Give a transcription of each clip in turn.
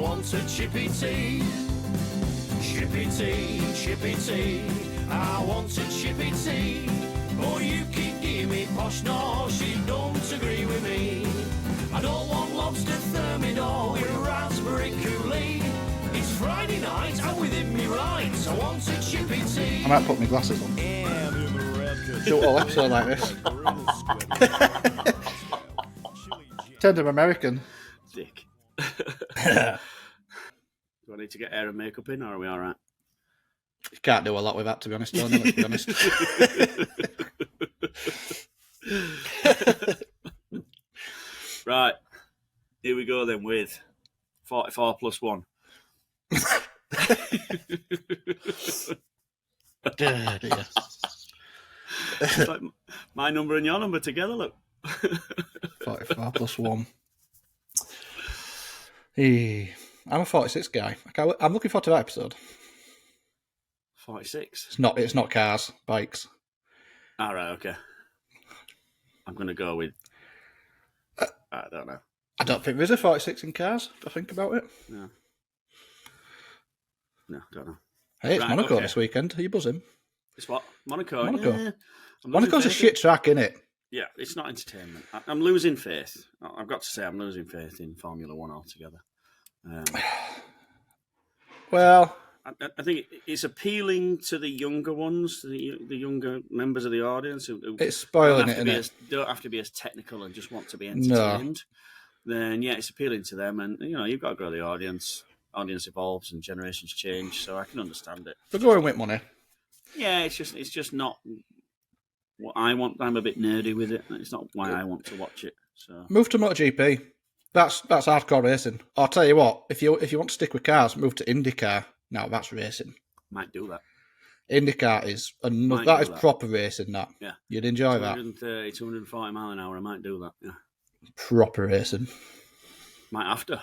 want a Chippy Tea. Chippy Tea, Chippy Tea, I want a Chippy Tea. Oh, you keep giving me posh, no, she don't agree with me. I don't want lobster thermidor with raspberry Kool-Aid. It's Friday night, I'm within me rights, I want a Chippy Tea. I might put my glasses on. Do a whole episode like this. Turned him American. Dick. Do I need to get hair and makeup in, or are we all right? You can't do a lot with that, to be honest, Tony, let's be honest. Right. Here we go then with 44 plus 1. Dear. It's like my number and your number together, look. 44 plus 1. Hey, I'm a 46 guy. I'm looking forward to that episode. 46? It's not cars, bikes. All right, okay. I'm going to go with... I don't know. I don't think there's a 46 in cars, if I think about it. No, don't know. Hey, it's Right, Monaco okay. this weekend. Are you buzzing? It's what? Monaco? Monaco. Yeah. I'm Monaco's a losing faith. shit track, innit? Yeah, it's not entertainment. I'm losing faith. I've got to say, I'm losing faith in Formula One altogether. Well, I think it's appealing to the younger ones, the younger members of the audience who it's spoiling don't it, innit? don't have to be as technical and just want to be entertained. Then, yeah, it's appealing to them. And, you know, you've got to grow the audience. Audience evolves and generations change, so I can understand it. They're going with money. Yeah, it's just not what I want. I'm a bit nerdy with it. It's not why I want to watch it. So Move to MotoGP. That's hardcore racing. I'll tell you what, if you want to stick with cars, move to IndyCar. Now that's racing. might do that. IndyCar is Might that do is that. proper racing. That Yeah. you'd enjoy that. 230, 240 mile an hour. I might do that. Yeah, Proper racing. might have to.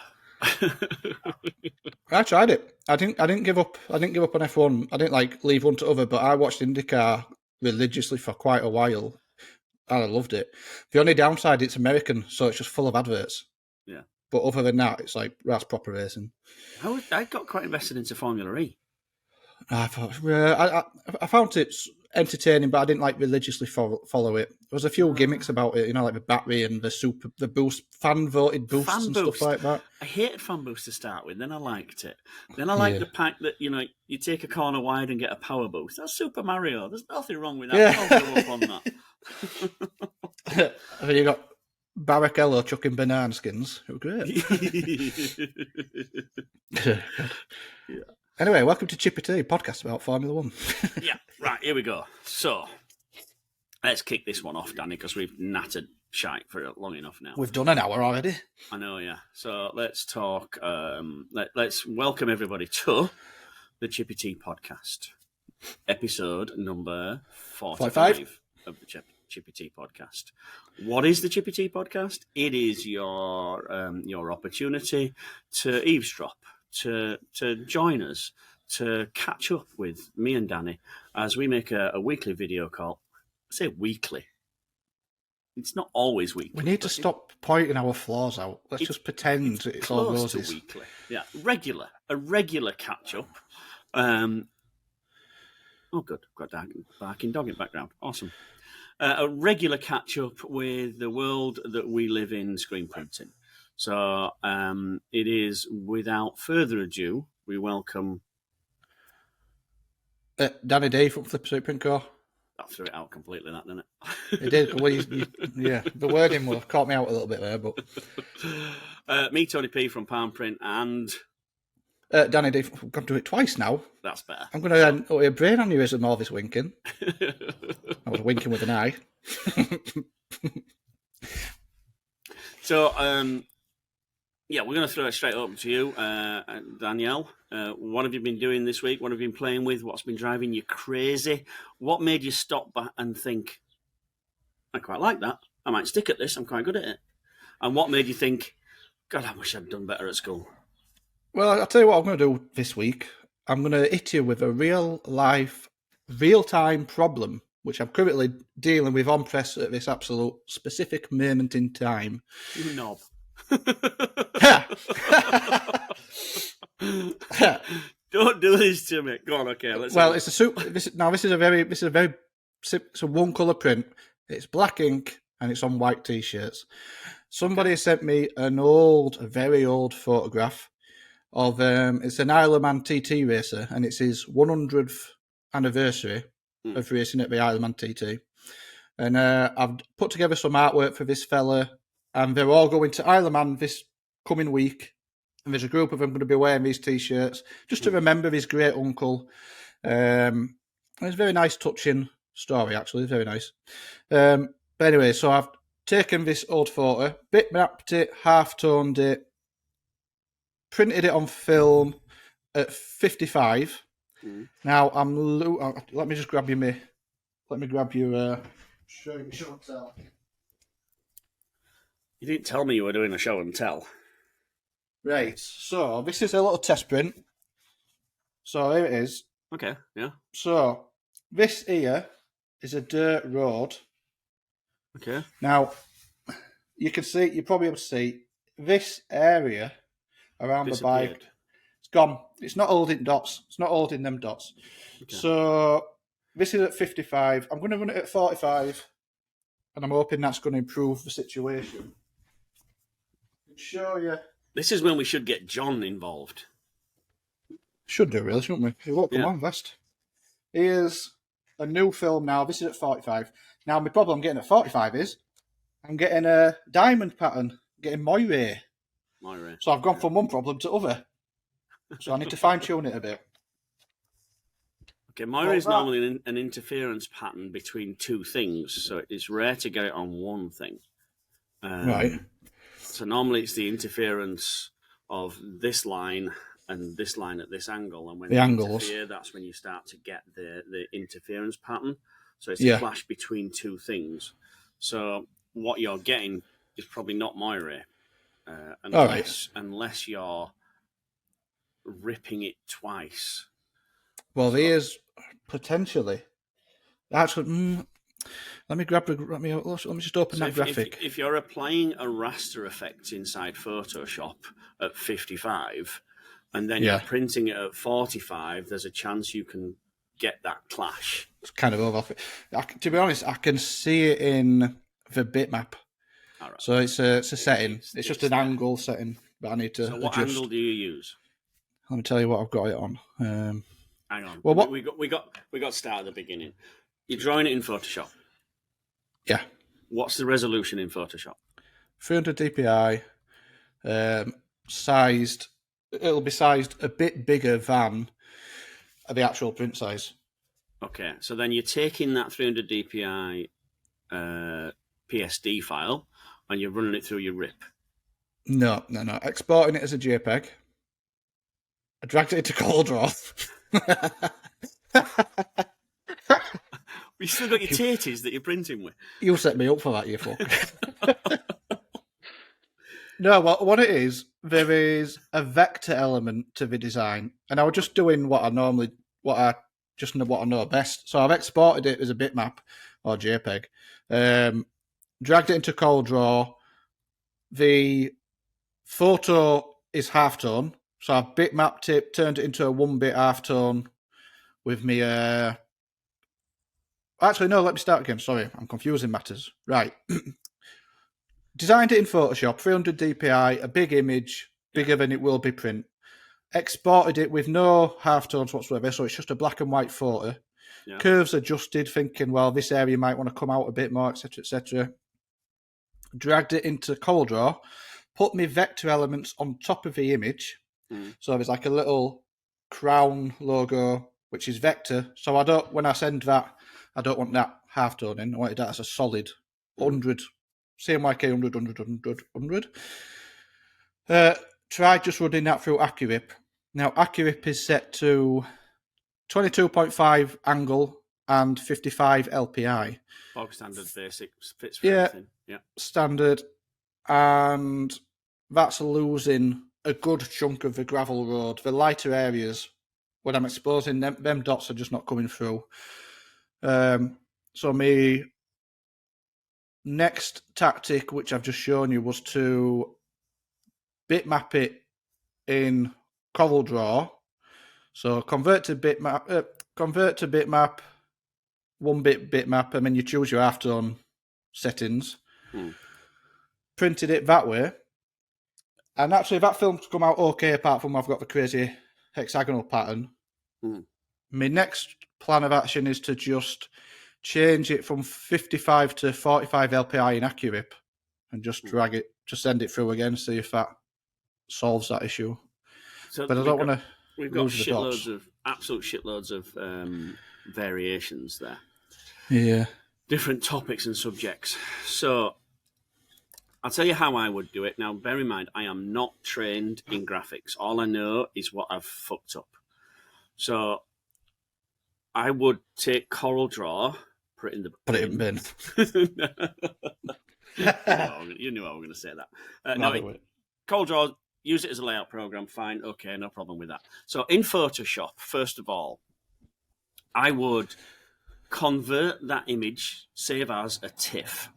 I tried it. I didn't give up. I didn't give up on F1. I didn't leave one to other. But I watched IndyCar religiously for quite a while, and I loved it. The only downside, it's American, so it's just full of adverts. Yeah. But other than that, it's like that's proper racing. I got quite invested into Formula E. I found it entertaining, but I didn't religiously follow it. There was a few gimmicks about it, like the battery and the boost, fan voted boosts Fan and boost. stuff like that. I hated fan boost to start with, then I liked it. Then I liked the pack that, you take a corner wide and get a power boost. That's Super Mario. There's nothing wrong with that. Yeah. I'll go up on that. And then you got Barrichello chucking banana skins. It was great. Yeah. Anyway, welcome to Chippy Tea, podcast about Formula One. Yeah, right, here we go. So, let's kick this one off, Danny, because we've nattered shite for long enough now. We've done an hour already. I know, yeah. So, let's talk, let's welcome everybody to the Chippy Tea podcast, episode number 45 of the Chippy Tea podcast. What is the Chippy Tea podcast? It is your opportunity to eavesdrop, to join us, to catch up with me and Danny as we make a weekly video call. I say weekly. It's not always weekly. We need to stop pointing our flaws out. Let's just pretend it's all close roses. to weekly. Yeah, a regular catch up. Oh, good. Got a barking dog in the background. Awesome. A regular catch up with the world that we live in, screen printing. So it is, without further ado, we welcome... Danny D from Flip Print Co. That threw it out completely, that, didn't it? It did. Well, yeah, the wording would have caught me out a little bit there, but... Me, Tony P from Palm Print, and... Danny D, I'm going to do it twice now. That's better. I'm going to a brain aneurysm all this winking. I was winking with an eye. So, yeah, we're going to throw it straight up to you, Danielle. What have you been doing this week? What have you been playing with? What's been driving you crazy? What made you stop back and think, I quite like that. I might stick at this. I'm quite good at it. And what made you think, God, I wish I'd done better at school? Well, I'll tell you what I'm going to do this week. I'm going to hit you with a real-time problem, which I'm currently dealing with on press at this absolute specific moment in time. You knob. Don't do this to me. Go on, okay. Let's Well, it's a super. This is a very it's a one color print. It's black ink and it's on white t-shirts. Somebody sent me a very old photograph of it's an Isle of Man TT racer, and it's his 100th anniversary of racing at the Isle of Man TT. And I've put together some artwork for this fella, and they're all going to Isle of Man this coming week. And there's a group of them going to be wearing these t-shirts just to remember his great uncle. And it's a very nice, touching story, actually. It's very nice. But anyway, so I've taken this old photo, bitmapped it, half-toned it, printed it on film at 55. Now let me just grab you show and tell. You didn't tell me you were doing a show and tell. Right, so this is a little test print. So here it is. Okay, yeah. So this here is a dirt road. Okay. Now you probably able to see this area around the bike. It's gone. It's not holding dots. It's not holding them dots. Okay. So this is at 55. I'm going to run it at 45, and I'm hoping that's going to improve the situation. I'll show you. This is when we should get John involved. Should do, really, shouldn't we? Look, come on, Vest. Here's a new film now. This is at 45. Now, my problem getting at 45 is I'm getting a diamond pattern, getting moire. So I've gone from one problem to other. So I need to fine-tune it a bit. Okay, moire is normally an interference pattern between two things, so it's rare to get it on one thing. Right. So normally it's the interference of this line and this line at this angle, and when they interfere, that's when you start to get the interference pattern. So it's a clash between two things. So what you're getting is probably not moire, unless you're ripping it twice. Well, there's potentially. Actually, let me just open that graphic. If you're applying a raster effect inside Photoshop at 55, and then you're printing it at 45, there's a chance you can get that clash. It's kind of over. To be honest, I can see it in the bitmap. Right. So it's a setting. It's just an angle setting that I need to adjust. So what angle do you use? Let me tell you what I've got it on. Hang on. Well, we got to start at the beginning. You're drawing it in Photoshop. Yeah. What's the resolution in Photoshop? 300 dpi. Sized. It'll be sized a bit bigger than the actual print size. Okay, so then you're taking that 300 dpi PSD file and you're running it through your RIP. No. Exporting it as a JPEG. I dragged it into CorelDRAW. You still got your taties that you're printing with. You set me up for that, you fuck. No, what it is, there is a vector element to the design, and I was just doing what I know best. So I've exported it as a bitmap or JPEG, dragged it into CorelDRAW. The photo is halftone, so I've bitmapped it, turned it into a 1-bit halftone with me. Actually, no, let me start again. Sorry, I'm confusing matters. Right. Designed it in Photoshop, 300 dpi, a big image, bigger than it will be print. Exported it with no halftones whatsoever, so it's just a black and white photo. Yeah. Curves adjusted, thinking, well, this area might want to come out a bit more, etc., etc. Dragged it into CorelDRAW, put my vector elements on top of the image. So there's like a little crown logo, which is vector. So when I send that, I don't want that halftone in. I wanted that as a solid 100, CMYK 100. Tried just running that through AccuRip. Now, AccuRip is set to 22.5 angle and 55 LPI. Bog standard basic, fits for everything. Yeah, standard. And that's losing a good chunk of the gravel road. The lighter areas, when I'm exposing them dots are just not coming through. So my next tactic, which I've just shown you, was to bitmap it in CorelDRAW So convert to bitmap, 1-bit bitmap, and then you choose your halftone settings. Printed it that way. And actually, that film's come out okay, apart from I've got the crazy hexagonal pattern. My next plan of action is to just change it from 55 to 45 LPI in AccuRip and just drag it, just send it through again, see if that solves that issue. So but I don't want to. We've got absolute shitloads of variations there. Yeah. Different topics and subjects. So I'll tell you how I would do it. Now, bear in mind, I am not trained in graphics. All I know is what I've fucked up. So I would take CorelDRAW, put it in the bin. You knew I was going to say that. CorelDRAW, use it as a layout program, fine, okay, no problem with that. So in Photoshop, first of all, I would convert that image, save as a tiff.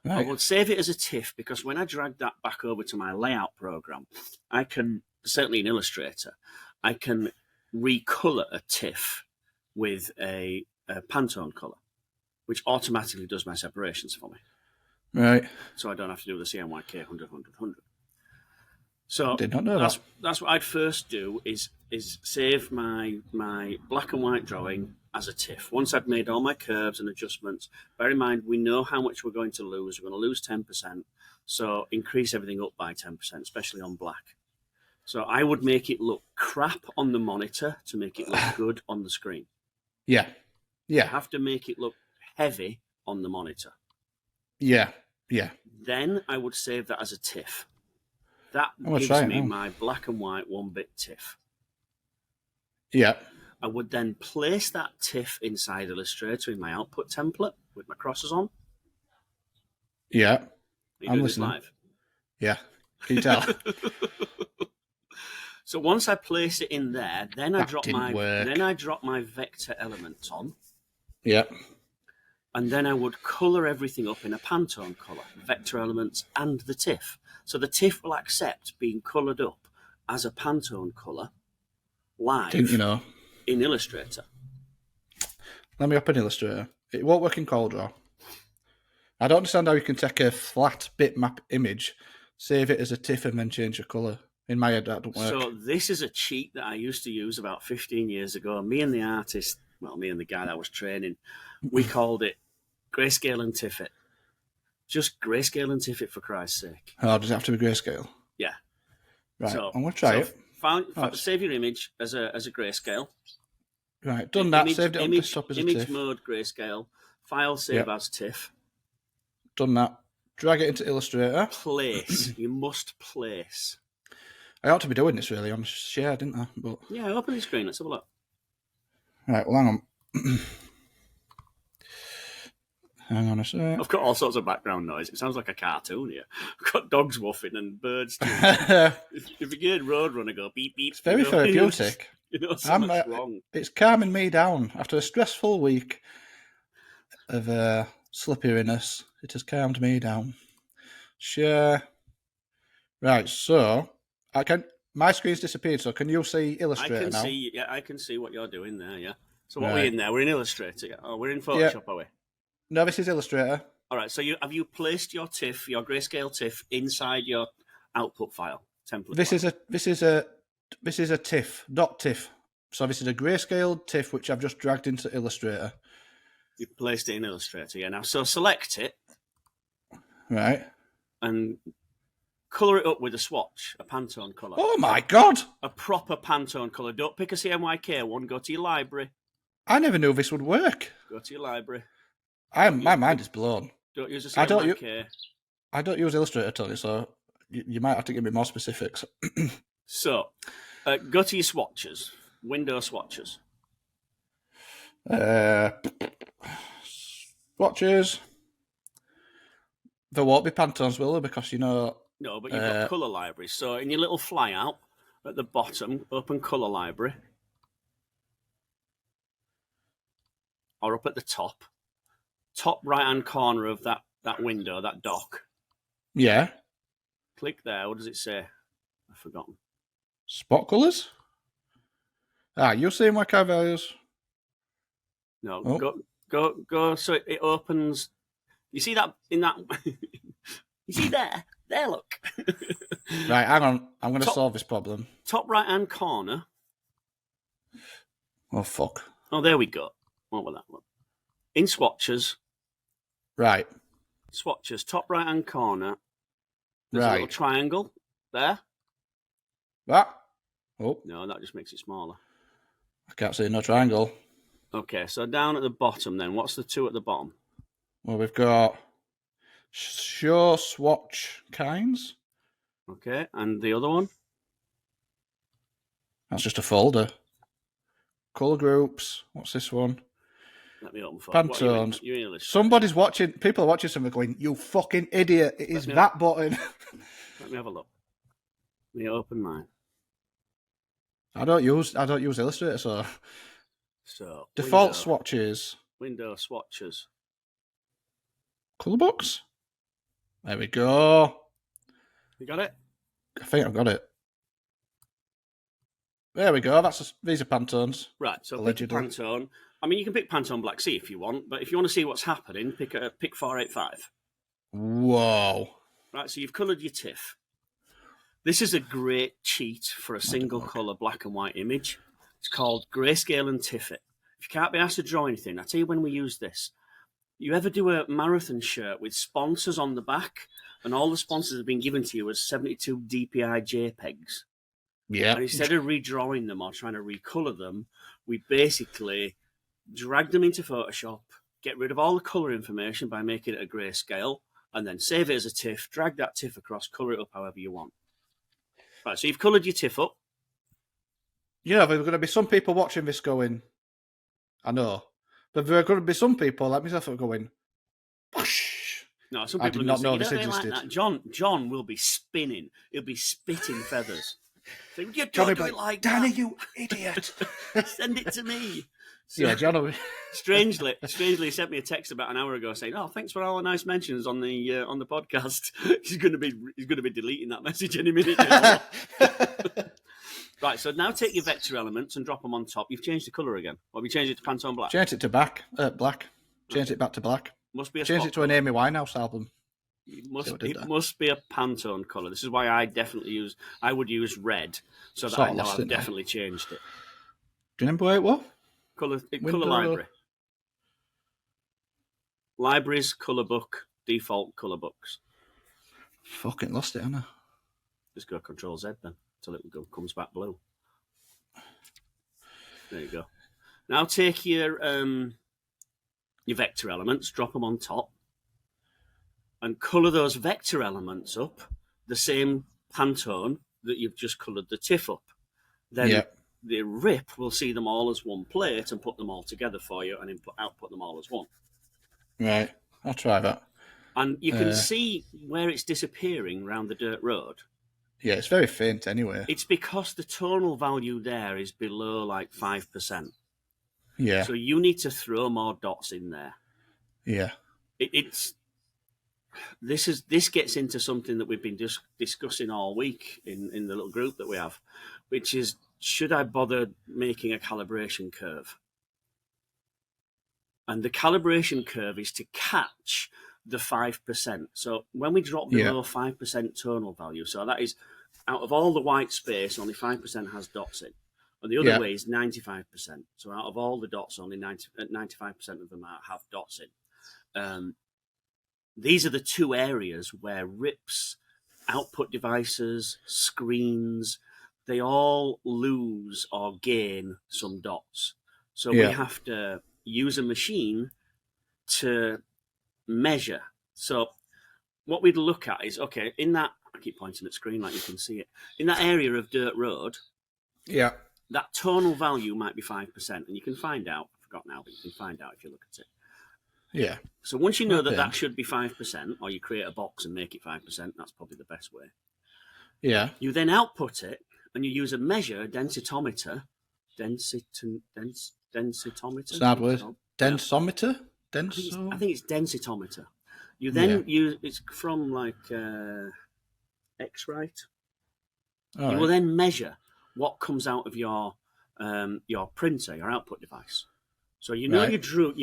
Right. I would save it as a tiff because when I drag that back over to my layout program, I can, certainly in Illustrator, I can recolor a tiff with a Pantone color, which automatically does my separations for me. Right. So I don't have to do the CMYK 100, 100, 100. So did not know that's what I'd first do is save my black and white drawing as a tiff. Once I've made all my curves and adjustments, bear in mind we know how much we're going to lose. We're going to lose 10%, so increase everything up by 10%, especially on black. So I would make it look crap on the monitor to make it look good on the screen. Yeah. You have to make it look heavy on the monitor. Yeah. Then I would save that as a tiff. That gives me my black and white 1-bit tiff. Yeah. I would then place that tiff inside Illustrator in my output template with my crosses on. Yeah. I'm listening. Live? Yeah. Can you tell? So once I place it in there, then I drop my vector element on. Yeah. And then I would colour everything up in a Pantone colour, vector elements and the tiff. So the tiff will accept being coloured up as a Pantone colour live in Illustrator. Let me open Illustrator. It won't work in CorelDRAW. I don't understand how you can take a flat bitmap image, save it as a tiff and then change the colour. In my head, that don't work. So this is a cheat that I used to use about 15 years ago. Me and the artist, me and the guy that I was training, we called it grayscale and tiff it. Just grayscale and tiff it, for Christ's sake. Oh, does it have to be grayscale? Yeah. Right, I'm going to try it. Save your image as a grayscale. Right, done that. Saved it on desktop as a tiff. Image mode grayscale. File save as tiff. Done that. Drag it into Illustrator. Place. You must place. I ought to be doing this really on share, didn't I? But yeah, open the screen. Let's have a look. Right, well, hang on. Hang on a sec. I've got all sorts of background noise. It sounds like a cartoon here. I've got dogs woofing and birds too. If you get Roadrunner go beep beep, it's very therapeutic. Something's wrong. It's calming me down after a stressful week of slipperiness. It has calmed me down. Share. Right, so my screen's disappeared. So can you see Illustrator now? I can see what you're doing there. Yeah. So what are we in there? We're in Illustrator. Oh, we're in Photoshop, are we? No, this is Illustrator. All right. So have you placed your tiff, your grayscale tiff, inside your output file template? This is a tiff, dot tiff. So this is a grayscale tiff which I've just dragged into Illustrator. You've placed it in Illustrator, yeah. Now, so select it, right, and colour it up with a swatch, a Pantone colour. Oh my god! A proper Pantone colour. Don't pick a CMYK one. Go to your library. I never knew this would work. Go to your library. My mind is blown. Don't use a CMYK. I don't use Illustrator, Tony, so you might have to give me more specifics. So, go to your swatches. Window swatches. Swatches. There won't be Pantones, will there? Because No, but you've got colour libraries. So, in your little flyout at the bottom, open colour library. Or up at the top right-hand corner of that window, that dock. Yeah. Click there. What does it say? I've forgotten. Spot colours? You see my car values? No, Oh. go. So it opens. You see that in that? You see there? There, look. Right, hang on. I'm going to solve this problem. Top right-hand corner. Oh, fuck. Oh, there we go. What was that one? In swatches. Right. Swatches, top right-hand corner. There's a Right. little triangle there. What? Oh, No, that just makes it smaller. I can't see no triangle. Okay, so down at the bottom then, what's the two at the bottom? Well, we've got show swatch kinds. Okay, and the other one? That's just a folder. Colour groups. What's this one? Let me open for Pantones. you in Somebody's watching. People are watching something going, "You fucking idiot! It is that button." Let me have a look. Let me open mine. I don't use Illustrator, so default swatches. Window swatches. Colour box. There we go. You got it? I think I've got it. There we go. These are Pantones. Right, so allegedly. pick a Pantone. I mean, you can pick Pantone Black Sea if you want, but if you want to see what's happening, pick 485. Whoa. Right, so you've coloured your tiff. This is a great cheat for a single colour black and white image. It's called Grayscale and Tiff It. If you can't be asked to draw anything, I'll tell you when we use this. You ever do a marathon shirt with sponsors on the back, and all the sponsors have been given to you as 72 DPI JPEGs? Yeah. And instead of redrawing them or trying to recolour them, we basically drag them into Photoshop, get rid of all the colour information by making it a grayscale, and then save it as a TIFF, drag that TIFF across, colour it up however you want. Right, so you've coloured your TIFF up. Yeah, there are going to be some people watching this going, I know. But there are going to be some people like myself that are going, whoosh. No, some I people did are not going know to this say, you don't existed. like that. John will be spinning. He'll be spitting feathers. So, you don't Johnny do it like Danny, that. you idiot. Send it to me. So, Yeah, John will be... strangely, he sent me a text about an hour ago saying, "Oh, thanks for all the nice mentions on the podcast." he's going to be deleting that message any minute now. Right, so now take your vector elements and drop them on top. You've changed the colour again. Or have you changed it to Pantone Black? Changed it to black. Changed it back to black. Must be a Changed it to an Amy Winehouse album. It must be a Pantone colour. This is why I would use red, so that I know I've definitely changed it. Do you remember where it was? Colour library. Libraries, colour book, default colour books. Fucking lost it, haven't I? Just go Control Z then until it comes back blue. There you go. Now take your vector elements, drop them on top, and colour those vector elements up the same Pantone that you've just coloured the TIFF up. Then the RIP will see them all as one plate and put them all together for you and output them all as one. Right, I'll try that. And you can see where it's disappearing around the dirt road. Yeah, it's very faint anyway. It's because the tonal value there is below like 5%. Yeah. So you need to throw more dots in there. Yeah. This gets into something that we've been just discussing all week in the little group that we have, which is, should I bother making a calibration curve? And the calibration curve is to catch the 5%. So when we drop below 5% tonal value, so that is out of all the white space, only 5% has dots in. And the other way is 95%. So out of all the dots, only 95% of them have dots in. These are the two areas where RIPs, output devices, screens, they all lose or gain some dots. So we have to use a machine to measure. So what we'd look at is, okay, in that, I keep pointing at screen like you can see it, in that area of dirt road, that tonal value might be 5%, and you can find out, I forgot now, but you can find out if you look at it. Yeah. So once you know that should be 5%, or you create a box and make it 5%, that's probably the best way. Yeah. You then output it, and you use a measure, a densitometer. Densitometer? It's an hard word. Densometer? I think it's densitometer. You then use, it's from like X-Rite. You will then measure what comes out of your your printer, your output device. So you know you drew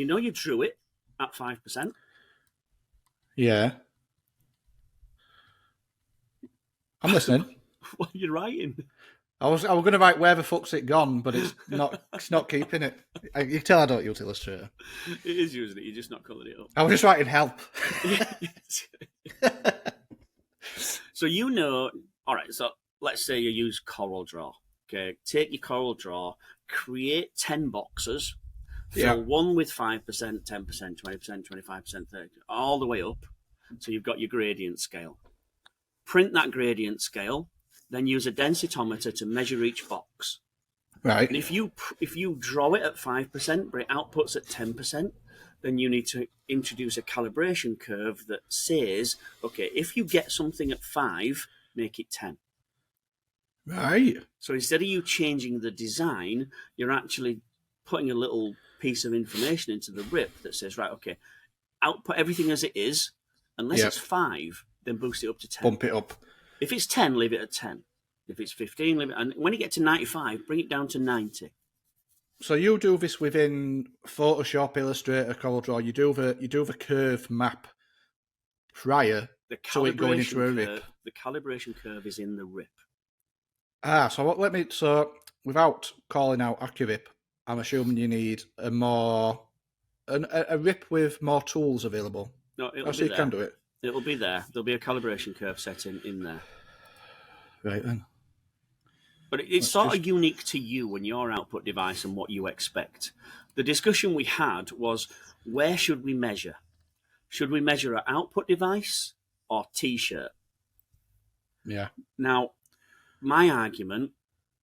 it at 5%. Yeah. I'm listening. What are you writing? I was going to write where the fuck's it gone, but it's not keeping it. You can tell I don't use Illustrator. It is using it. You're just not colouring it up. I was just writing help. So all right. So let's say you use CorelDRAW. Okay, take your CorelDRAW, create 10 boxes, fill one with 5%, 10%, 20%, 25%, 30%, all the way up. So you've got your gradient scale. Print that gradient scale, then use a densitometer to measure each box. Right. And if you draw it at 5%, but it outputs at 10%, then you need to introduce a calibration curve that says, okay, if you get something at 5, make it 10. Right. So instead of you changing the design, you're actually putting a little piece of information into the RIP that says, right, okay, output everything as it is. Unless it's 5, then boost it up to 10. Bump it up. If it's 10, leave it at 10. If it's 15, leave it. And when you get to 95, bring it down to 90. So you do this within Photoshop, Illustrator, CorelDRAW. You do the curve map prior to it going into a RIP. The calibration curve is in the RIP. So without calling out AccuRip, I'm assuming you need a RIP with more tools available. No, it'll be you there. Can do it. It'll be there. There'll be a calibration curve set in there. Right then. But it's sort of unique to you and your output device and what you expect. The discussion we had was, where should we measure? Should we measure our output device or T-shirt? Yeah. Now, my argument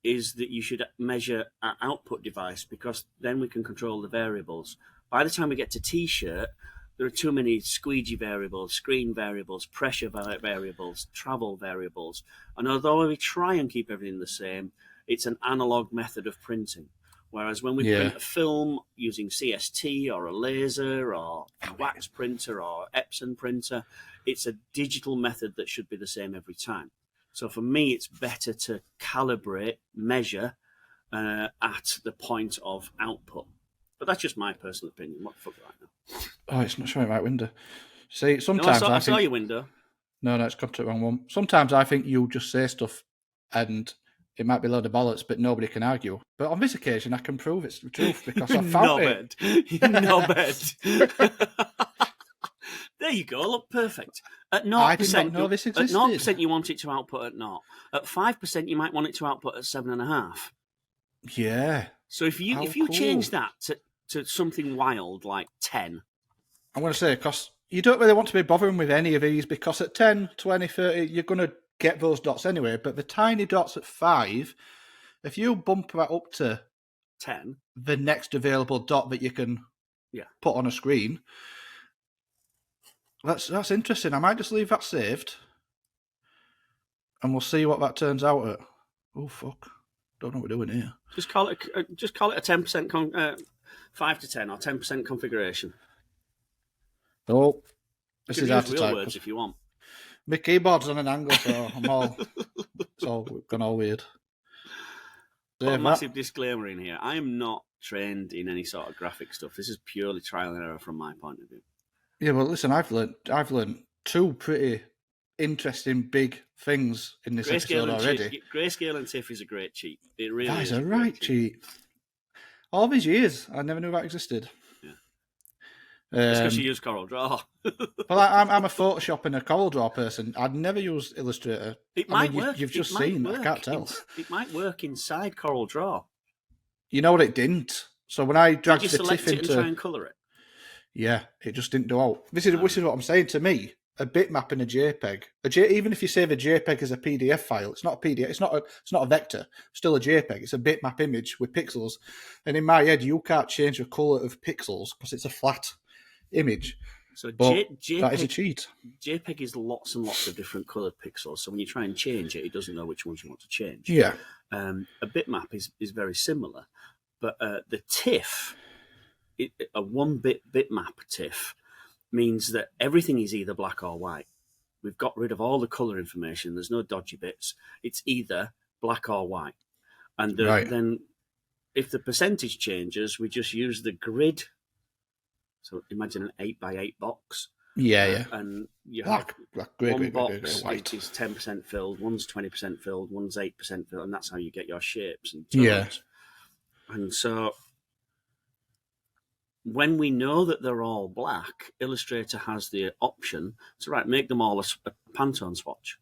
is that you should measure our output device because then we can control the variables. By the time we get to T-shirt, there are too many squeegee variables, screen variables, pressure variables, travel variables. And although we try and keep everything the same, it's an analog method of printing. Whereas when we print a film using CST or a laser or a wax printer or Epson printer, it's a digital method that should be the same every time. So for me, it's better to calibrate, measure at the point of output. But that's just my personal opinion. What the fuck right now? Oh, it's not showing right window. See, sometimes I saw your window. No, it's come to the wrong one. Sometimes I think you just say stuff and it might be a load of bollocks, but nobody can argue. But on this occasion, I can prove it's the truth because I found it. Knobhead. There you go. Look, perfect. At 0%, I did not know this existed. At 0%, you want it to output at 0. At 5%, you might want it to output at 7.5. Yeah. So if you change that to something wild like 10. I'm going to say, because you don't really want to be bothering with any of these because at 10, 20, 30, you're going to get those dots anyway. But the tiny dots at 5, if you bump that up to 10, the next available dot that you can put on a screen, that's interesting. I might just leave that saved and we'll see what that turns out at. Oh, fuck. Don't know what we're doing here. Just call it a 10%, 5 to 10 or 10% configuration. Oh, this is hard to type. Words if you want. My keyboard's on an angle, so it's all gone all weird. Put a massive disclaimer in here. I am not trained in any sort of graphic stuff. This is purely trial and error from my point of view. Yeah, well, listen, I've learned two pretty interesting big things in this episode already. Grayscale and tiff is a great cheat. It really that is a right cheat. All these years, I never knew that existed. It's because you use CorelDRAW. Well, I'm a Photoshop and a CorelDRAW person. I'd never use Illustrator. It might work. You've just seen. I can't tell. It might work inside CorelDRAW. You know what it didn't? So when I dragged the tiff into... and try and colour it? Yeah, it just didn't do out. This is what I'm saying. To me, a bitmap and a JPEG. Even if you say the JPEG is a PDF file, it's not a PDF. It's not a vector. It's still a JPEG. It's a bitmap image with pixels. And in my head, you can't change the colour of pixels because it's a flat image. So JPEG, that is a cheat. JPEG is lots and lots of different coloured pixels. So when you try and change it, it doesn't know which ones you want to change. Yeah. A bitmap is very similar, but the TIFF, a 1-bit bitmap TIFF, means that everything is either black or white. We've got rid of all the colour information. There's no dodgy bits. It's either black or white. And then if the percentage changes, we just use the grid. So imagine an 8x8 box. Yeah. And you Black, grey, one grey, box white. is 10% filled, one's 20% filled, one's 8% filled, and that's how you get your shapes and tones. Yeah. And so when we know that they're all black, Illustrator has the option to make them all a Pantone swatch.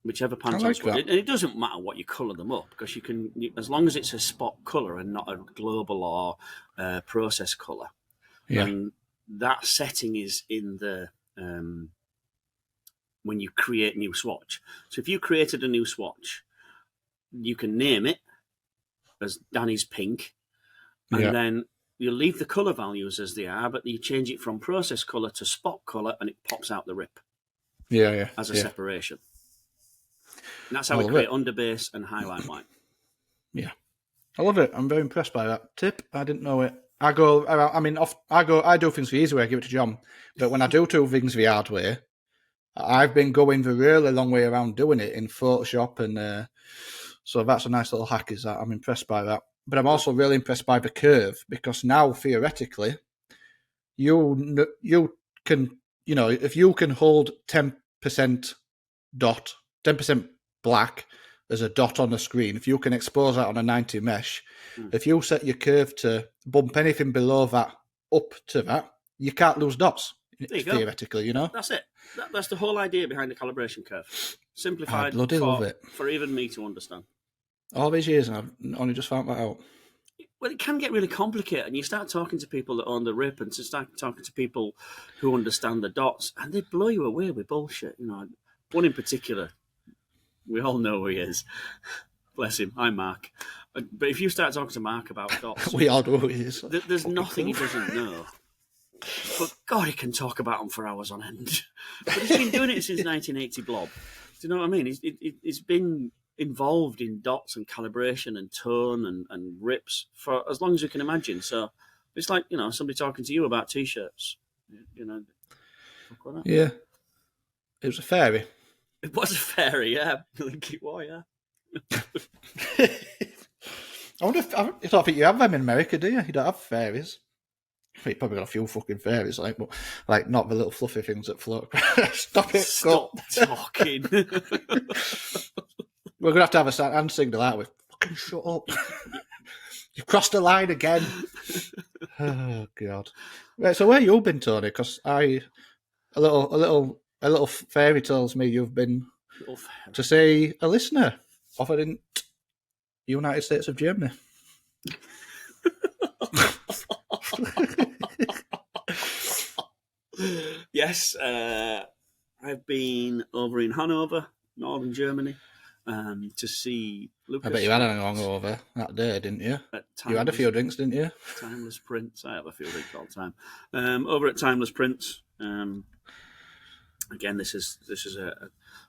Whichever Pantone swatch. And it doesn't matter what you colour them up, because you can, as long as it's a spot colour and not a global or process colour. Yeah. And that setting is in the when you create a new swatch. So if you created a new swatch, you can name it as Danny's Pink, and then you leave the colour values as they are, but you change it from process colour to spot colour, and it pops out the rip. Yeah. As a separation. And that's how we create underbase and highlight line. Yeah. I love it. I'm very impressed by that. Tip, I didn't know it. I do things the easy way, I give it to John. But when I do things the hard way, I've been going the really long way around doing it in Photoshop, and so that's a nice little hack. Is that I'm impressed by that. But I'm also really impressed by the curve, because now theoretically, you can, if you can hold 10% dot, 10% black as a dot on the screen, if you can expose that on a 90 mesh, if you set your curve to bump anything below that up to that, you can't lose dots, theoretically, That's it. That's the whole idea behind the calibration curve. Simplified love it. For even me to understand. All these years, and I've only just found that out. Well, it can get really complicated, and you start talking to people that own the rip, and to start talking to people who understand the dots, and they blow you away with bullshit. One in particular, we all know who he is. Bless him. I'm Mark. But if you start talking to Mark about dots, we all know who he is. There's nothing he doesn't know. But God, he can talk about them for hours on end. But he's been doing it since 1980 blob. Do you know what I mean? He's been involved in dots and calibration and tone and rips for as long as you can imagine. So it's like, somebody talking to you about T-shirts. Yeah. It was a fairy. It was a fairy, yeah. I think it was, yeah. I wonder if, I don't think you have them in America, do you? You don't have fairies. You probably got a few fucking fairies, but not the little fluffy things that float. Stop it! Stop talking. We're gonna have to have a hand signal, aren't we? Fucking shut up! You've crossed the line again. Oh God! Right, so where you been, Tony? Because a little fairy tells me you've been to see a listener offered in United States of Germany. Yes, I've been over in Hanover, northern Germany, to see Lucas. I bet you had a hangover that day, didn't you? You had a few drinks, didn't you? Timeless Prince. I have a few drinks all the time. Over at Timeless Prince. Again, this is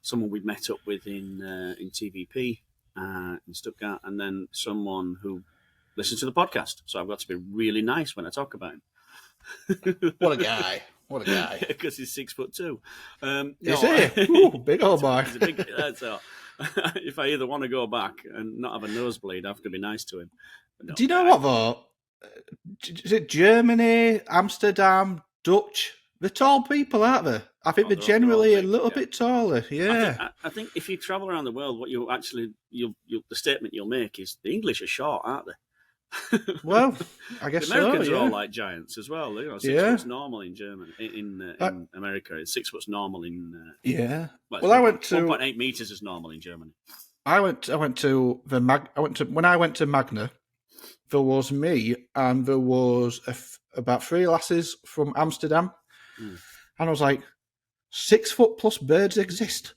someone we'd met up with in TVP in Stuttgart, and then someone who listens to the podcast. So I've got to be really nice when I talk about him. What a guy! What a guy! Because he's 6'2". Is he? Ooh, big old boy. He's a big, so if I either want to go back and not have a nosebleed, I have to be nice to him. No, do you know what though? Is it Germany, Amsterdam, Dutch? They're tall people, aren't they? I think they're generally a little bit taller. Yeah. I think if you travel around the world, what you actually the statement you'll make is the English are short, aren't they? Well, I guess the Americans so, are all like giants as well. 6 foot's normal in Germany. In America, it's 6 foot's normal in. Well, I went to 1.8 meters is normal in Germany. I went to when I went to Magna. There was me and there was about 3 lasses from Amsterdam, and I was like, 6 foot plus birds exist.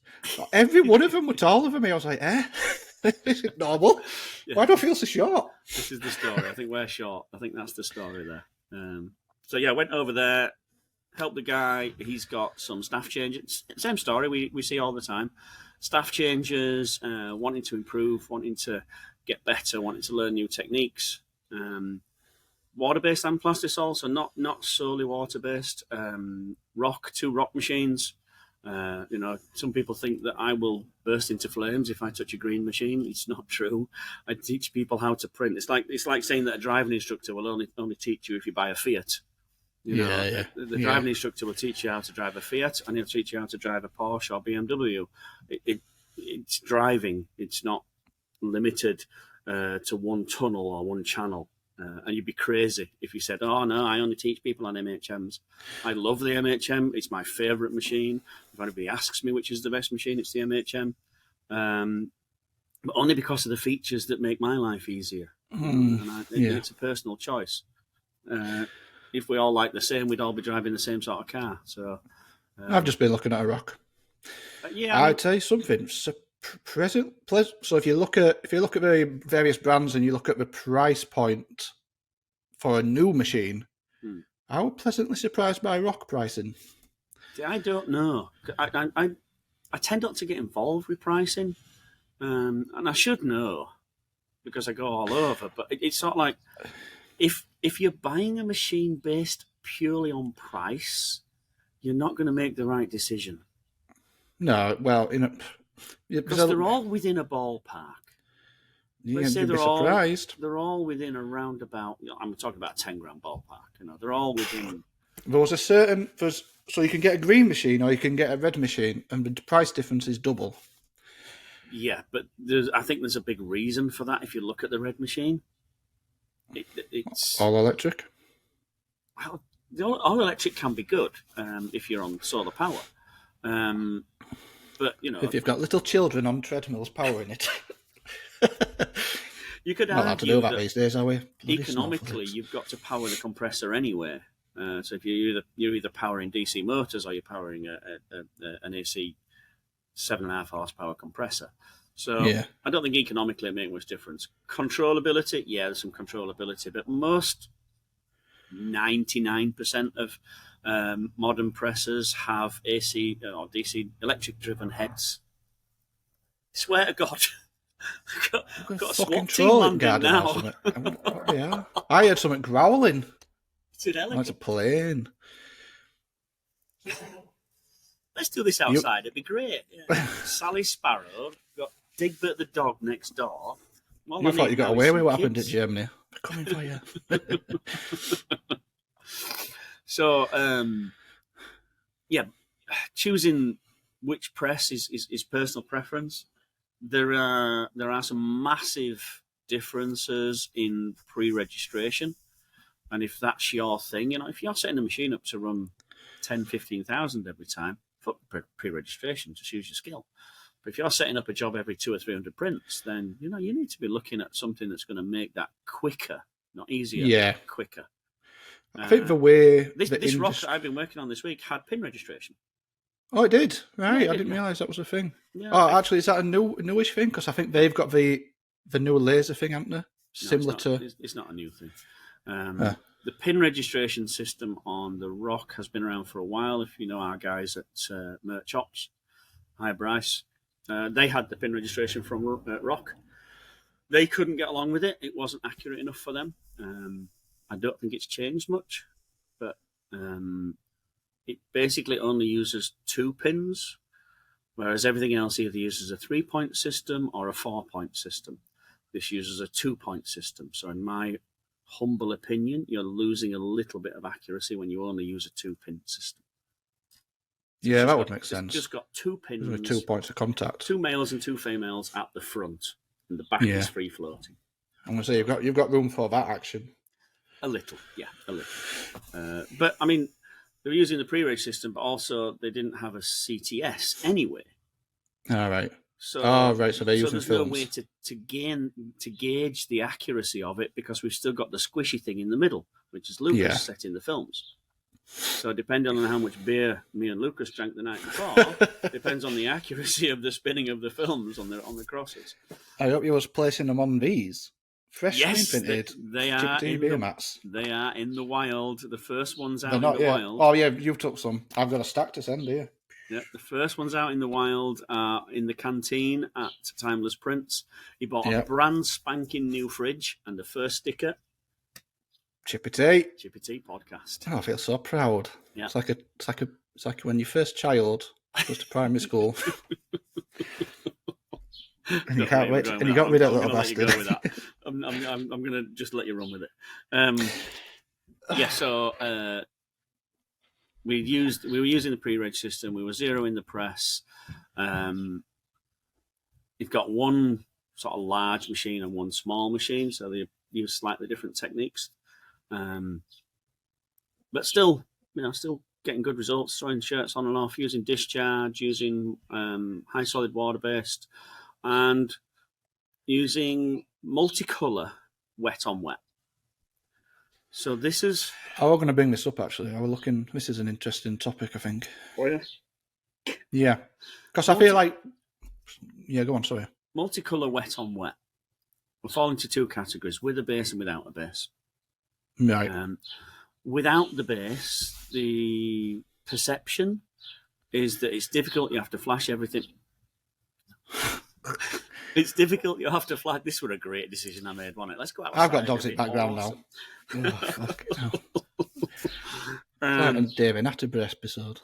Every one of them were taller than me. I was like, Is it normal? Yeah. Why do I feel so short? This is the story. I think we're short. I think that's the story there. So yeah, I went over there, helped the guy. He's got some staff changes. Same story we see all the time. Staff changes, wanting to improve, wanting to get better, wanting to learn new techniques. Water-based and plastisol, so not solely water-based. 2 rock machines. Some people think that I will burst into flames if I touch a green machine. It's not true. I teach people how to print. It's like saying that a driving instructor will only teach you if you buy a Fiat. The driving instructor will teach you how to drive a Fiat, and he'll teach you how to drive a Porsche or BMW. It's driving. It's not limited to one tunnel or one channel. And you'd be crazy if you said, "Oh no, I only teach people on MHMs." I love the MHM; it's my favourite machine. If anybody asks me which is the best machine, it's the MHM, but only because of the features that make my life easier. It's a personal choice. If we all like the same, we'd all be driving the same sort of car. So I've just been looking at a rock. I'd tell you something. So if you look at the various brands and you look at the price point for a new machine, I was pleasantly surprised by rock pricing. I don't know. I tend not to get involved with pricing, and I should know because I go all over. But it's sort of like if you're buying a machine based purely on price, you're not going to make the right decision. No, well, because they're all within a ballpark. Let's say they're all within a roundabout. I'm talking about a 10 grand ballpark. They're all within. There was so you can get a green machine or you can get a red machine, and the price difference is double. Yeah, but I think there's a big reason for that. If you look at the red machine, it's all electric. Well, the all electric can be good if you're on solar power. But if you've got little children on treadmills powering it, you could not allowed to do that these days, are we? Economically, you've got to power the compressor anyway. So if you're either powering DC motors or you're powering an AC 7.5 horsepower compressor. So I don't think economically it makes much difference. Controllability, there's some controllability, but most 99% of modern pressers have AC or DC electric driven heads. I swear to God. got a SWAT team landing now. Yeah, I heard something growling. It's a plane. Let's do this outside. It'd be great. Yeah. Sally Sparrow got Digbert the dog next door. You thought you got away with what happened in Germany. They're coming for you. So, choosing which press is personal preference. There are some massive differences in pre-registration, and if that's your thing, if you're setting the machine up to run 10, 15,000 every time, fuck pre-registration, just use your skill. But if you're setting up a job every 200 or 300 prints, then you need to be looking at something that's going to make that quicker, not easier, but quicker. I think the way this rock that I've been working on this week had pin registration. Oh, it did. Right, I didn't realise that was a thing. Yeah, actually, is that a newish thing? Because I think they've got the new laser thing, haven't they? It's not a new thing. The pin registration system on the rock has been around for a while. If you know our guys at Merch Ops, hi Bryce, they had the pin registration from rock. They couldn't get along with it. It wasn't accurate enough for them. I don't think it's changed much, but it basically only uses 2 pins, whereas everything else either uses a 3-point system or a 4-point system. This uses a 2-point system. So in my humble opinion, you're losing a little bit of accuracy when you only use a 2-pin system. Yeah, that would make sense. It's just got 2 pins. With 2 points of contact. 2 males and 2 females at the front, and the back is free floating. I'm going to say you've got room for that action. A little. But I mean, they were using the pre-reg system, but also they didn't have a CTS anyway. All right. So they're using there's films. no way to gauge the accuracy of it because we've still got the squishy thing in the middle, which is Lucas set in the films. So depending on how much beer me and Lucas drank the night before, depends on the accuracy of the spinning of the films on the crosses. I hope you was placing them on these. Fresh printed. They are Chippy Tea beer mats. They are in the wild. The first one's out not in the yet. wild. Oh yeah, you took some. I've got a stack to send here. Yeah, the first one's out in the wild, in the canteen at Timeless Prints. He bought a brand spanking new fridge and the first sticker. Chippy Tea. Chippy Tea podcast. Oh, I feel so proud. Yeah. It's like when your first child Goes to primary school. And you Don't can't worry, wait. we're going And you with got that. rid of I'm little gonna let you bastard. go with that. I'm going to just let you run with it. Yeah, so we were using the pre-reg system. We were zeroing the press. You've got one sort of large machine and one small machine, so they use slightly different techniques. But still, still getting good results, throwing shirts on and off, using discharge, using high solid water based, and using multicolour wet on wet. So this is... I was going to bring this up, actually. I was looking... This is an interesting topic, I think. Oh, yeah? Yeah. Because I feel like... Yeah, go on, sorry. Multicolour wet on wet. We fall into two categories, with a base and without a base. Right. Without the base, the perception is that it's difficult. You have to flash everything. It's difficult. You have to flash. This was a great decision I made, wasn't it? Let's go outside. I've got dogs in the background awesome. now. Oh, fuck. Like a David Attenborough episode.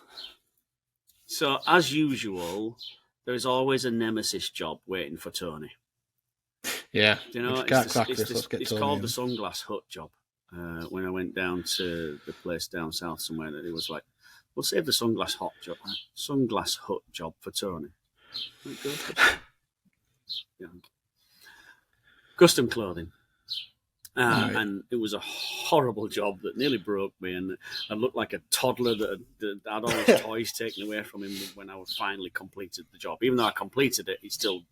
So, as usual, there's always a nemesis job waiting for Tony. Yeah. Do you know, let's get it's Tony called in. the Sunglass Hut job. When I went down to the place down south somewhere, that it was like, we'll save the Sunglass Hut job for Tony. Yeah. Custom clothing. Right. And it was a horrible job that nearly broke me, and I looked like a toddler that had all his toys taken away from him when I finally completed the job. Even though I completed it, it still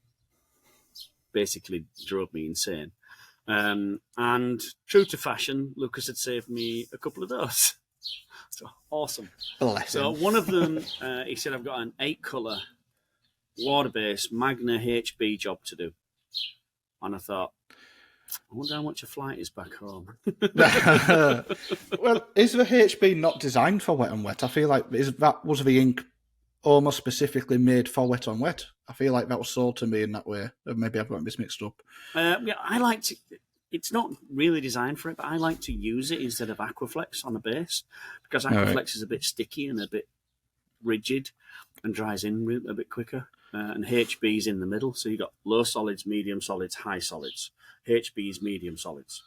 basically drove me insane. And true to fashion, Lucas had saved me a couple of those. So awesome. Bless So him. one of them, he said, I've got an 8-colour water-based Magna HB job to do. And I thought, I wonder how much a flight is back home. Well, is the HB not designed for wet on wet? I feel like was the ink almost specifically made for wet on wet? I feel like that was sold to me in that way. Or maybe I've got this mixed up. Yeah, I like to. It's not really designed for it, but I like to use it instead of Aquaflex on the base, because Aquaflex is a bit sticky and a bit rigid and dries in a bit quicker. And HB's in the middle, so you've got low solids, medium solids, high solids. HB's medium solids.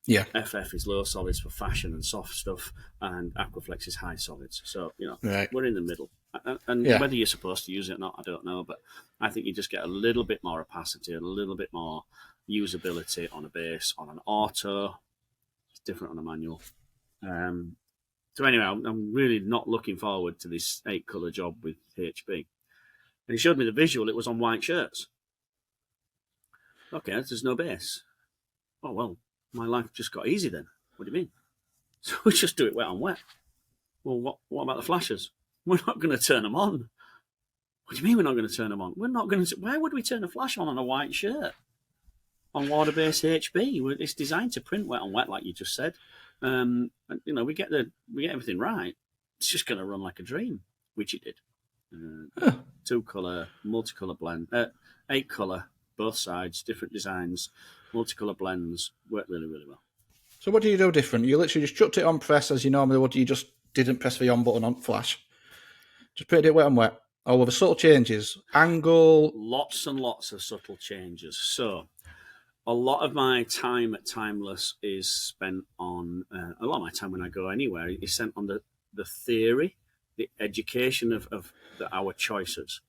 Yeah. FF is low solids for fashion and soft stuff, and Aquaflex is high solids. So, Right. we're in the middle. And Yeah. whether you're supposed to use it or not, I don't know, but I think you just get a little bit more opacity, a little bit more usability on a base. On an auto, it's different on a manual. So anyway, I'm really not looking forward to this 8-colour job with HB. And he showed me the visual. It was on white shirts. Okay, there's no base. Oh, well, my life just got easy then. What do you mean? So we just do it wet on wet. Well, what about the flashers? We're not going to turn them on. What do you mean we're not going to turn them on? We're not going to. Why would we turn a flash on a white shirt? On water-based HB, it's designed to print wet on wet, like you just said. And, we get everything right. It's just going to run like a dream, which it did. 2-colour, multicolour blend, 8-colour, both sides, different designs, multicolour blends, worked really, really well. So what do you do different? You literally just chucked it on press as you normally would. You just didn't press the on button on flash. Just put it wet on wet. Oh, with the subtle changes, angle. Lots and lots of subtle changes. So a lot of my time at Timeless is spent on, a lot of my time when I go anywhere is spent on the theory, the education of our choices.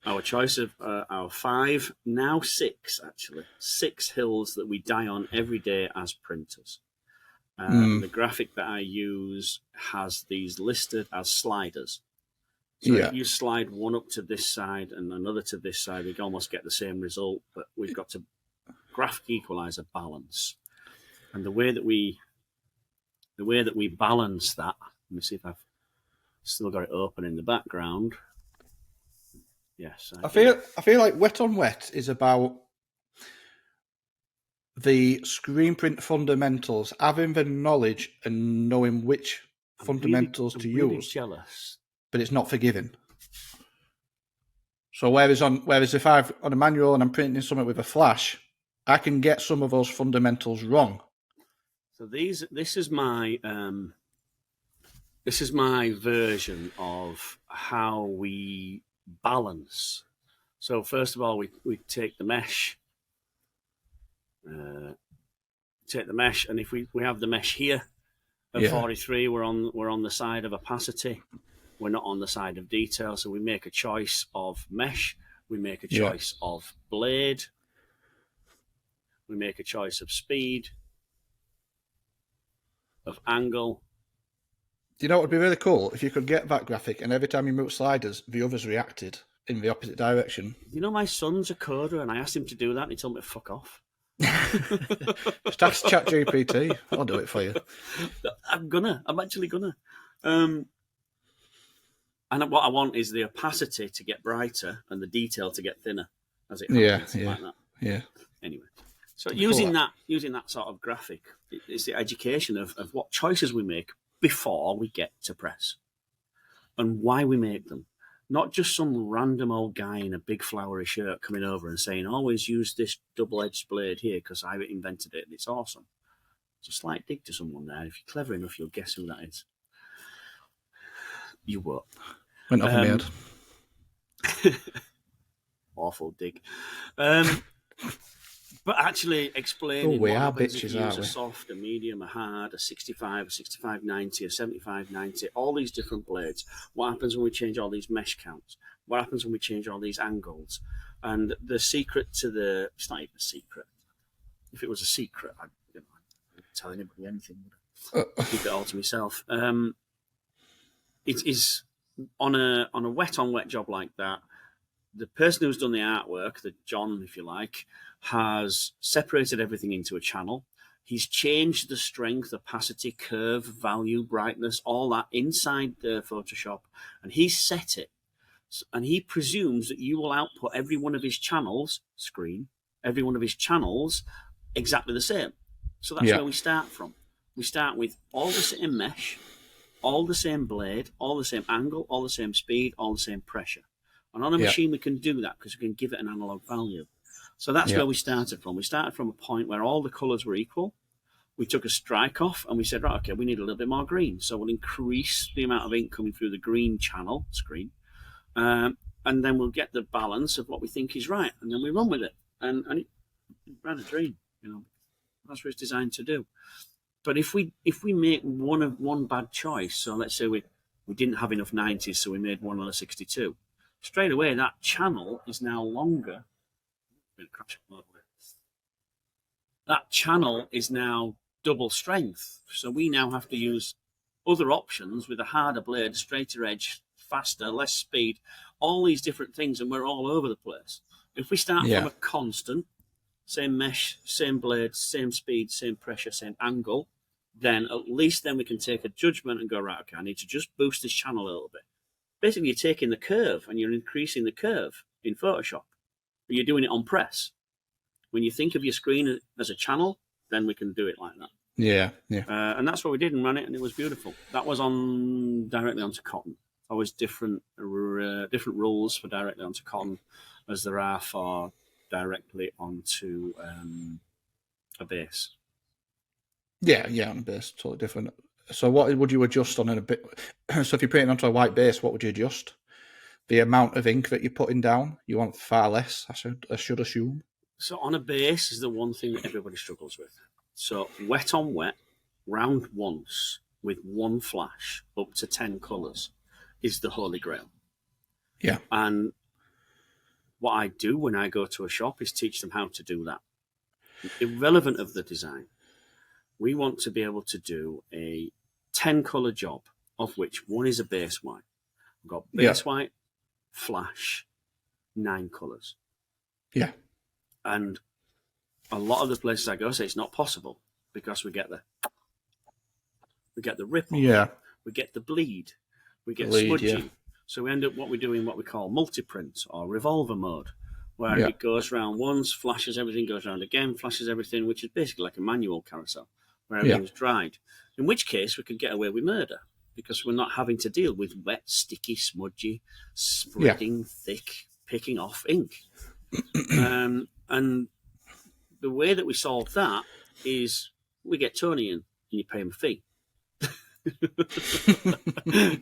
Our choice of our 5, now 6 actually, 6 hills that we die on every day as printers. The graphic that I use has these listed as sliders. So if you slide one up to this side and another to this side, we can almost get the same result, but we've got to graphic equalize a balance. And the way that we balance that, let me see if I've still got it open in the background. Yes. I feel like wet on wet is about the screen print fundamentals, having the knowledge and knowing which fundamentals to use. Jealous. But it's not forgiving. So whereas if I've on a manual and I'm printing something with a flash, I can get some of those fundamentals wrong. So this is my version of how we balance. So first of all, we take the mesh, and if we have the mesh here at 43, we're on the side of opacity. We're not on the side of detail, so we make a choice of mesh. We make a choice of blade. We make a choice of speed, of angle. Do you know what would be really cool? If you could get that graphic and every time you move sliders, the others reacted in the opposite direction. You know, my son's a coder, and I asked him to do that, and he told me to fuck off. Just ask ChatGPT. I'll do it for you. I'm actually gonna. And what I want is the opacity to get brighter and the detail to get thinner as it happens. Like that. Yeah. Anyway, so using that sort of graphic is the education of what choices we make before we get to press and why we make them. Not just some random old guy in a big flowery shirt coming over and saying, always use this double-edged blade here because I invented it and it's awesome. It's a slight dig to someone there. If you're clever enough, you'll guess who that is. You won't. Went off my head. Awful dig. But actually explaining we what are happens bitches, if you use aren't a we? soft, a medium, a hard, a 65, a 65-90, a 75-90, all these different blades. What happens when we change all these mesh counts? What happens when we change all these angles? And the secret to it's not even a secret. If it was a secret, I wouldn't tell anybody anything, would I? Keep it all to myself. It is on a wet job like that. The person who's done the artwork, the John, if you like, has separated everything into a channel. He's changed the strength, opacity, curve, value, brightness, all that inside the Photoshop, and he's set it. And he presumes that you will output every one of his channels, every one of his channels exactly the same. So that's where we start from. We start with all the same mesh, all the same blade, all the same angle, all the same speed, all the same pressure. And on a machine, we can do that because we can give it an analog value. So that's where we started from. We started from a point where all the colours were equal. We took a strike off and we said, right, okay, we need a little bit more green. So we'll increase the amount of ink coming through the green channel screen. And then we'll get the balance of what we think is right. And then we run with it. And it ran a dream, That's what it's designed to do. But if we make one bad choice, so let's say we didn't have enough 90s, so we made one on a 62, straight away that channel is now longer. That channel is now double strength. So we now have to use other options with a harder blade, straighter edge, faster, less speed, all these different things, and we're all over the place. If we start from a constant, same mesh, same blade, same speed, same pressure, same angle, then at least then we can take a judgment and go, right, okay, I need to just boost this channel a little bit. Basically, you're taking the curve and you're increasing the curve in Photoshop. But you're doing it on press. When you think of your screen as a channel, then we can do it like that. Yeah. And that's what we did and ran it, and it was beautiful. That was on directly onto cotton. Always different rules for directly onto cotton as there are for directly onto a base. Yeah, on a base, totally different. So what would you adjust on a bit? So if you're putting it onto a white base, what would you adjust? The amount of ink that you're putting down, you want far less, I should assume. So on a base is the one thing that everybody struggles with. So wet on wet, round once, with one flash, up to 10 colours, is the holy grail. Yeah. And what I do when I go to a shop is teach them how to do that. Irrelevant of the design. We want to be able to do a 10-colour job, of which one is a base white. We've got base white, flash, 9 colours. Yeah. And a lot of the places I go say it's not possible because we get the ripple, we get the bleed, we get smudging. So we end up what we call multi-print or revolver mode, where it goes round once, flashes everything, goes round again, flashes everything, which is basically like a manual carousel where everything's dried. In which case we can get away with murder because we're not having to deal with wet, sticky, smudgy, spreading, thick, picking off ink. And the way that we solve that is we get Tony in and you pay him a fee.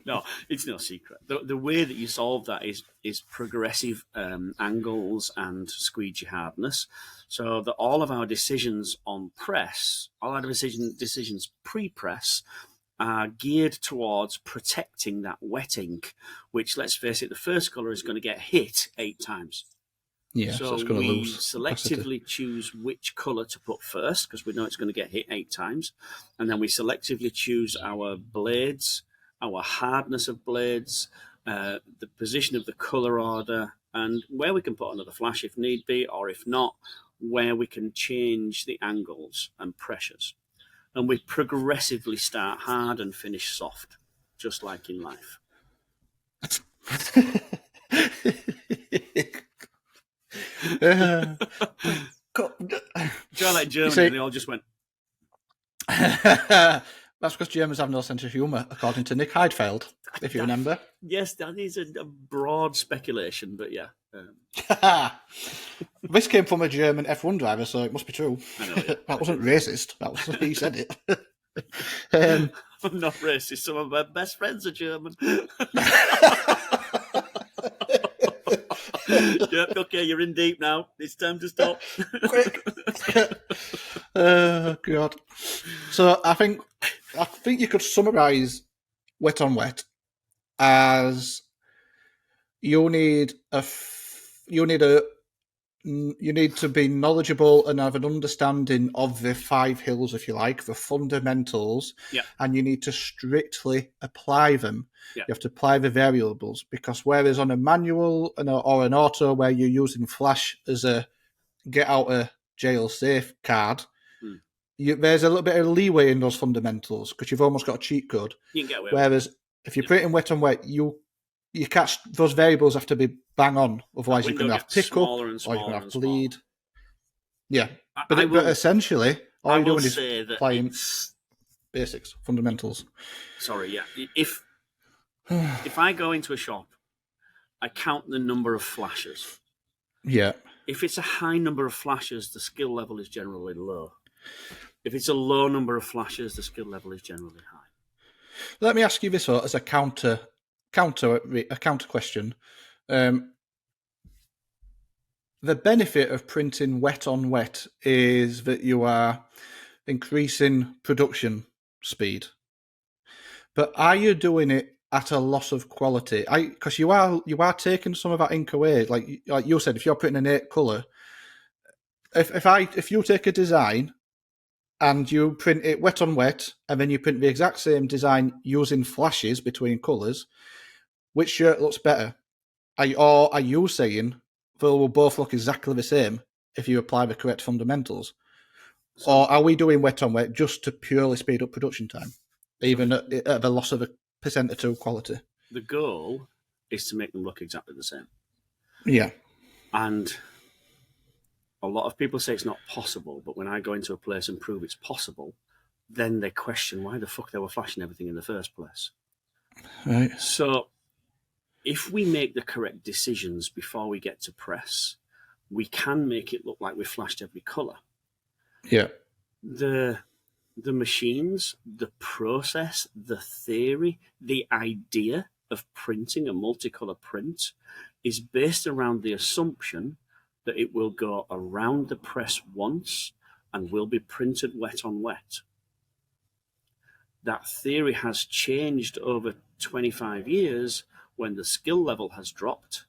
No, it's no secret. The way that you solve that is progressive angles and squeegee hardness, so that all of our decisions on press, all our decisions pre-press, are geared towards protecting that wet ink, which, let's face it, the first colour is going to get hit 8 times. Yeah, so it's going to we lose selectively capacity. choose which colour to put first, because we know it's going to get hit 8 times. And then we selectively choose our blades, our hardness of blades, the position of the colour order, and where we can put another flash if need be, or if not, where we can change the angles and pressures. And we progressively start hard and finish soft, just like in life. Try like Germany, and they all just went. That's because Germans have no sense of humour, according to Nick Heidfeld, if you remember. Yes, that is a broad speculation, but yeah. This came from a German F1 driver, so it must be true. I know, yeah. That wasn't racist. That was he said it. I'm not racist. Some of my best friends are German. Yep, okay, you're in deep now. It's time to stop. Quick. Oh, God. So I think you could summarise wet on wet as you need to be knowledgeable and have an understanding of the 5 hills, if you like, the fundamentals, Yeah. and you need to strictly apply them. Yeah. You have to apply the variables, because whereas on a manual or an auto where you're using flash as a get out of jail safe card, there's a little bit of leeway in those fundamentals because you've almost got a cheat code. You can get away Whereas if you're putting wet on wet, you catch those variables have to be bang on, otherwise you're going to have pick up or you're going to have bleed. Yeah, but essentially, all you're doing is playing basics, fundamentals. Sorry, yeah. If I go into a shop, I count the number of flashes. Yeah. If it's a high number of flashes, the skill level is generally low. If it's a low number of flashes, the skill level is generally high. Let me ask you this as a counter question. The benefit of printing wet on wet is that you are increasing production speed. But are you doing it at a loss of quality? Because you are taking some of that ink away. Like you said, if you're putting an 8 colour, if you take a design and you print it wet on wet, and then you print the exact same design using flashes between colours, which shirt looks better? Are you saying they will both look exactly the same if you apply the correct fundamentals? Or are we doing wet on wet just to purely speed up production time, even at the loss of 1% or 2 quality? The goal is to make them look exactly the same. Yeah. And a lot of people say it's not possible, but when I go into a place and prove it's possible, then they question why the fuck they were flashing everything in the first place. Right. So if we make the correct decisions before we get to press, we can make it look like we flashed every colour. Yeah. The machines, the process, the theory, the idea of printing a multicolour print is based around the assumption that it will go around the press once and will be printed wet on wet. That theory has changed over 25 years when the skill level has dropped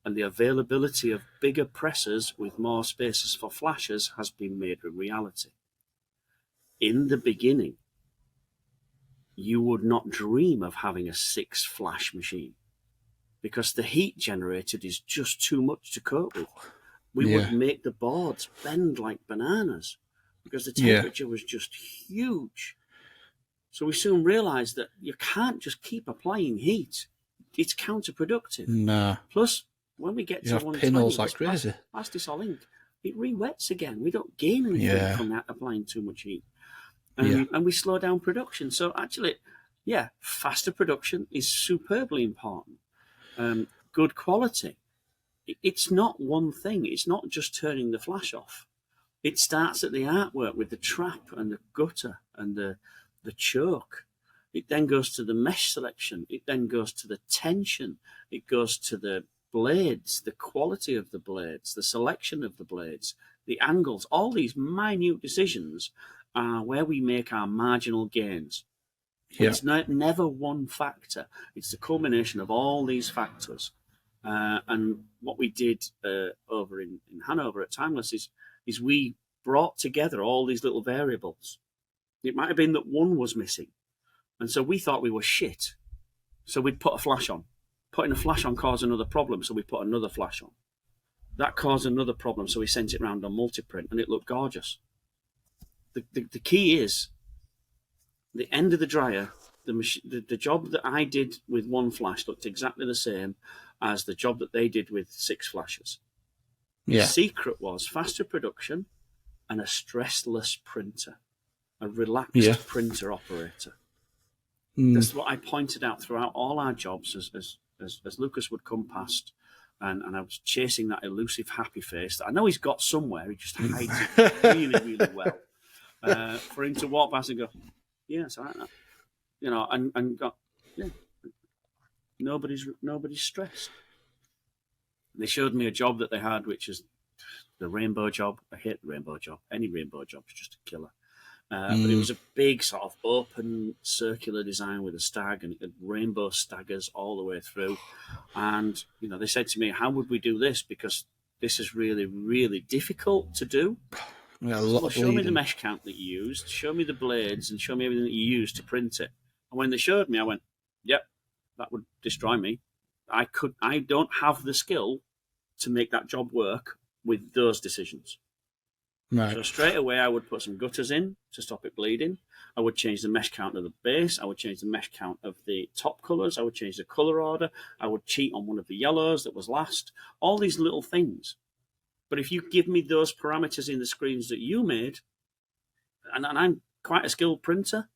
and the availability of bigger presses with more spaces for flashes has been made a reality. In the beginning, you would not dream of having a 6 flash machine because the heat generated is just too much to cope with. We would make the boards bend like bananas because the temperature was just huge. So we soon realised that you can't just keep applying heat. It's counterproductive. Nah. Plus, when we get to 120, pinholes like crazy. Plastisol ink, it re-wets again. We don't gain anything from that applying too much heat. And we slow down production. So actually, faster production is superbly important. Good quality. It's not one thing. It's not just turning the flash off. It starts at the artwork with the trap and the gutter and the choke. It then goes to the mesh selection. It then goes to the tension. It goes to the blades, the quality of the blades, the selection of the blades, the angles. All these minute decisions are where we make our marginal gains. Yeah. It's never one factor. It's the culmination of all these factors. And what we did over in Hanover at Timeless is we brought together all these little variables. It might have been that one was missing. And so we thought we were shit. So we'd put a flash on. Putting a flash on caused another problem, so we put another flash on. That caused another problem, so we sent it round on multiprint, and it looked gorgeous. The key is, the end of the dryer, the job that I did with one flash looked exactly the same as the job that they did with 6 flashes. Yeah. The secret was faster production and a stressless printer, a relaxed printer operator. That's what I pointed out throughout all our jobs as Lucas would come past, and I was chasing that elusive happy face that I know he's got somewhere. He just hides it really, really well. For him to walk past and go, yeah, it's all right, that. You know, and got, yeah, nobody's stressed. They showed me a job that they had, which is the rainbow job. I hate the rainbow job. Any rainbow job is just a killer. But it was a big sort of open circular design with a stag, and it had rainbow staggers all the way through. And, you know, they said to me, how would we do this? Because this is really, really difficult to do. Yeah, well, show me the mesh count that you used, show me the blades, and show me everything that you used to print it. And when they showed me, I went, yep, that would destroy me. I don't have the skill to make that job work with those decisions. Right. So straight away, I would put some gutters in to stop it bleeding. I would change the mesh count of the base. I would change the mesh count of the top colours. I would change the colour order. I would cheat on one of the yellows that was last. All these little things. But if you give me those parameters in the screens that you made, and I'm quite a skilled printer,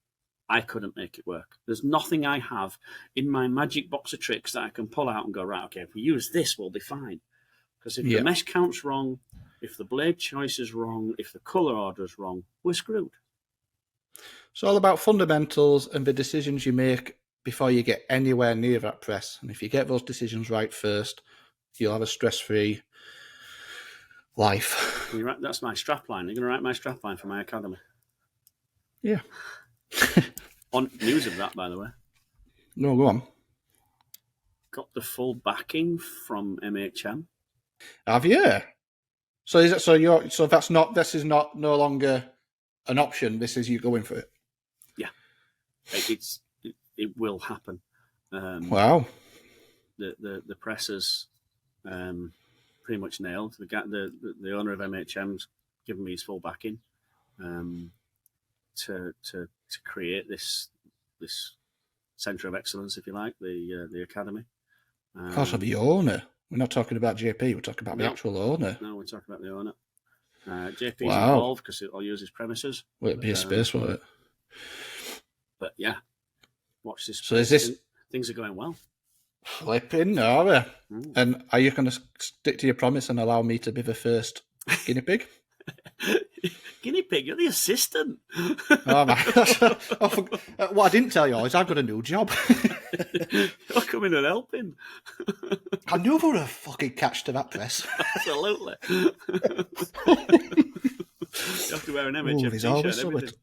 I couldn't make it work. There's nothing I have in my magic box of tricks that I can pull out and go, right, okay, if we use this, we'll be fine. Because if the mesh count's wrong, if the blade choice is wrong, if the colour order is wrong, we're screwed. It's all about fundamentals and the decisions you make before you get anywhere near that press. And if you get those decisions right first, you'll have a stress-free life. That's my strapline. You're going to write my strapline for my academy. Yeah. On news of that, by the way. No, go on. Got the full backing from MHM. Have you? So is it? So that's not. This is not no longer an option. This is you going for it. Yeah, it will happen. Wow. The pressers pretty much nailed. The owner of MHM's given me his full backing to create this centre of excellence, if you like, the academy. Because of the owner. We're not talking about JP. We're talking about the actual owner. No, we're talking about the owner. JP's Wow. involved because I'll use his premises. Will it be a space, won't it? But yeah, watch this. So is this... Things are going well. Flipping, are we? And are you going to stick to your promise and allow me to be the first guinea pig? Guinea pig? You're the assistant. Oh, man. What I didn't tell you is I've got a new job. You're coming and helping. I knew there were a fucking catch to that press. Absolutely. You have to wear an MHF t-shirt.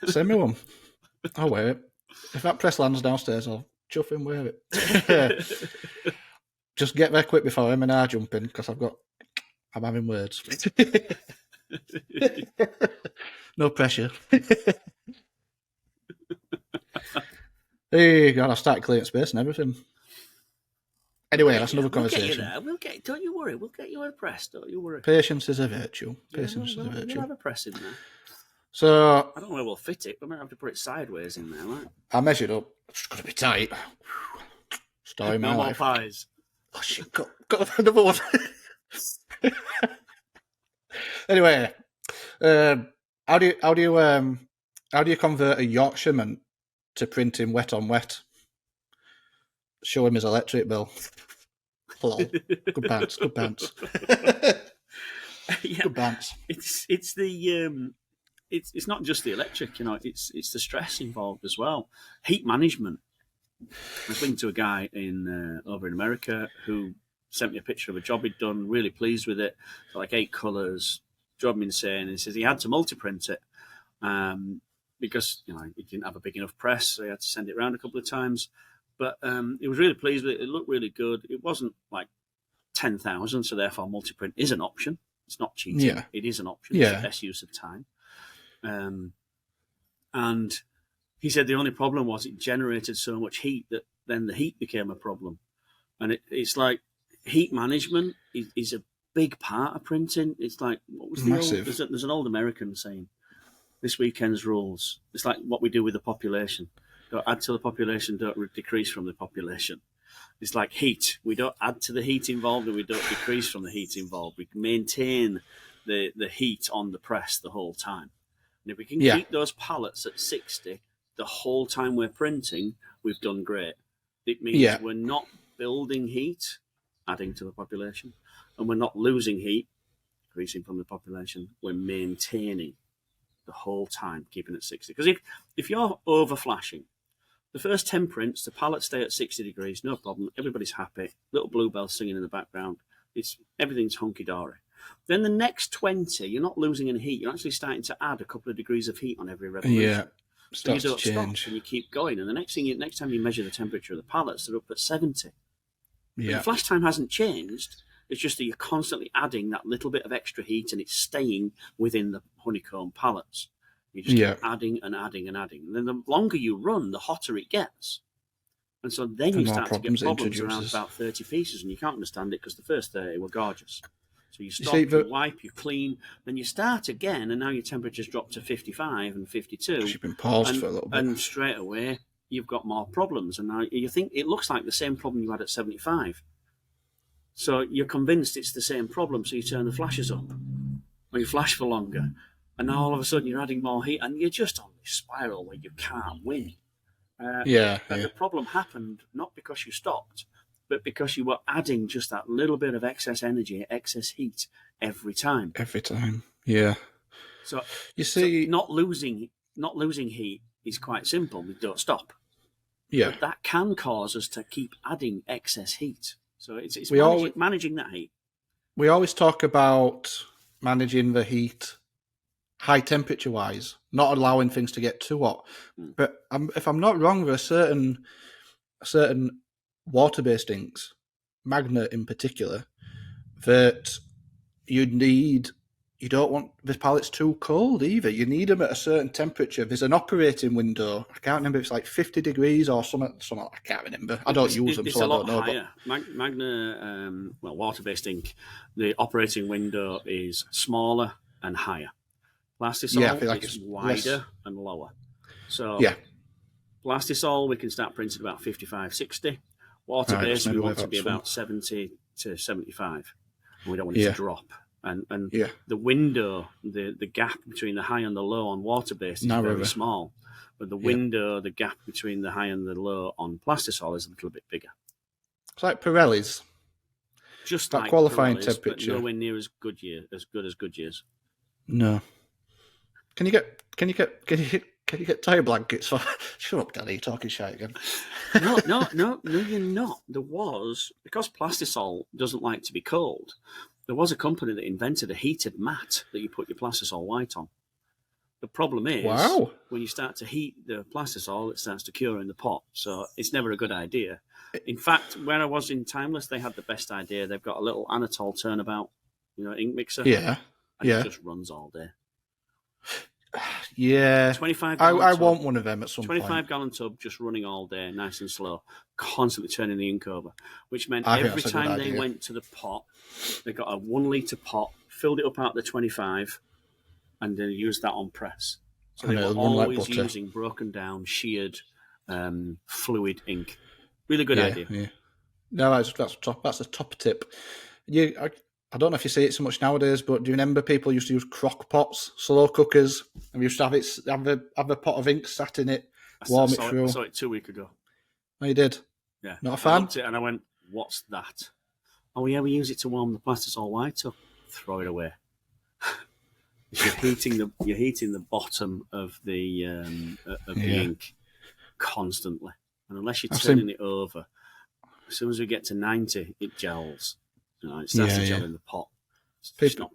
Send me one. I'll wear it. If that press lands downstairs, I'll chuff and wear it. Just get there quick before M&R jump in, because I'm having words. No pressure. Hey, God, I started clearing space and everything. Anyway, that's another conversation. Don't you worry. We'll get you a press. Don't you worry. Patience is a virtue. Patience is a virtue. We'll have a press in there. So I don't know where we'll fit it. We might have to put it sideways in there, right? I measured up. It's got to be tight. Story of my life. No more pies. Oh shit! Got another one. Anyway, how do you convert a Yorkshireman to printing wet on wet? Show him his electric bill. Lol. Good pants. Yeah. Good pants. It's the it's not just the electric, it's the stress involved as well. Heat management. I was speaking to a guy over in America who sent me a picture of a job he'd done, really pleased with it, like 8 colours, drove me insane. And he says he had to multi-print it because he didn't have a big enough press, so he had to send it around a couple of times. But he was really pleased with it. It looked really good. It wasn't like 10,000, so therefore multi-print is an option. It's not cheating. Yeah. It is an option. Yeah. It's the best use of time. And he said the only problem was it generated so much heat that then the heat became a problem. And it's like heat management is a big part of printing. It's like, what was the Massive. There's an old American saying, this weekend's rules. It's like what we do with the population. Don't add to the population, don't decrease from the population. It's like heat. We don't add to the heat involved and we don't decrease from the heat involved. We maintain the heat on the press the whole time. And if we can keep those pallets at 60 the whole time we're printing, we've done great. It means we're not building heat, adding to the population, and we're not losing heat, decreasing from the population. We're maintaining the whole time, keeping it 60. Because if you're over flashing, the first 10 prints, the pallets stay at 60 degrees, no problem. Everybody's happy. Little bluebells singing in the background. Everything's hunky-dory. Then the next 20, you're not losing any heat. You're actually starting to add a couple of degrees of heat on every revolution. Yeah. So you don't change. stop and you keep going. And the next time you measure the temperature of the pallets, they're up at 70. Yeah. The flash time hasn't changed. It's just that you're constantly adding that little bit of extra heat and it's staying within the honeycomb pallets. You just keep adding and adding and adding. And then the longer you run, the hotter it gets. And so then you start to get problems around about 30 pieces, and you can't understand it because the first 30 were gorgeous. So you stop, you wipe, you clean, then you start again, and now your temperature's dropped to 55 and 52. You've been paused for a little bit. And straight away, you've got more problems. And now you think it looks like the same problem you had at 75. So you're convinced it's the same problem, so you turn the flashes up, or you flash for longer. And now all of a sudden you're adding more heat, and you're just on this spiral where you can't win. The problem happened not because you stopped, but because you were adding just that little bit of excess energy, excess heat every time. Every time, yeah. So you see, not losing heat is quite simple. We don't stop. Yeah, but that can cause us to keep adding excess heat. So it's managing that heat. We always talk about managing the heat high temperature wise, not allowing things to get too hot. But if I'm not wrong, there are certain water-based inks, Magna in particular, that you don't want the pallets too cold either. You need them at a certain temperature. There's an operating window. I can't remember if it's like 50 degrees or something. I can't remember. I don't use them, so I don't know. Higher. Magna, water-based ink, the operating window is smaller and higher. Plastisol is wider and lower. So Plastisol, we can start printing about 55, 60. Water-based, we want to be about 70 to 75. And we don't want it to drop. And the window, the gap between the high and the low on water-based is very small. But the window, the gap between the high and the low on Plastisol is a little bit bigger. It's like Pirelli's. Just that like qualifying Pirelli's, temperature. But nowhere near as good as Goodyear's. No. Can you get tire blankets for? Shut up, Danny. You're talking shit again. No, you're not. There was, because Plastisol doesn't like to be cold. There was a company that invented a heated mat that you put your Plastisol white on. The problem is, when you start to heat the Plastisol, it starts to cure in the pot. So it's never a good idea. In fact, where I was in Timeless, they had the best idea. They've got a little Anatol turnabout, ink mixer. Yeah. It just runs all day. Yeah. 25 I want one of them at some 25-gallon tub just running all day, nice and slow, constantly turning the ink over, which meant every time they went to the pot, they got a 1 litre pot, filled it up out the 25, and then used that on press. So they were always using broken down, sheared, fluid ink. Really good idea. Yeah. No, that's top. That's a top tip. I don't know if you see it so much nowadays, but do you remember people used to use crock pots, slow cookers, and we used to have a pot of ink sat in it, warm it through? I saw it 2 weeks ago. Oh, you did? Yeah. Not a fan? I looked at it and I went, what's that? Oh, yeah, we use it to warm the Plastisol white up. Throw it away. You're heating the bottom of the ink constantly, and unless you're turning it over, as soon as we get to 90, it gels. It starts to gel in the pot. People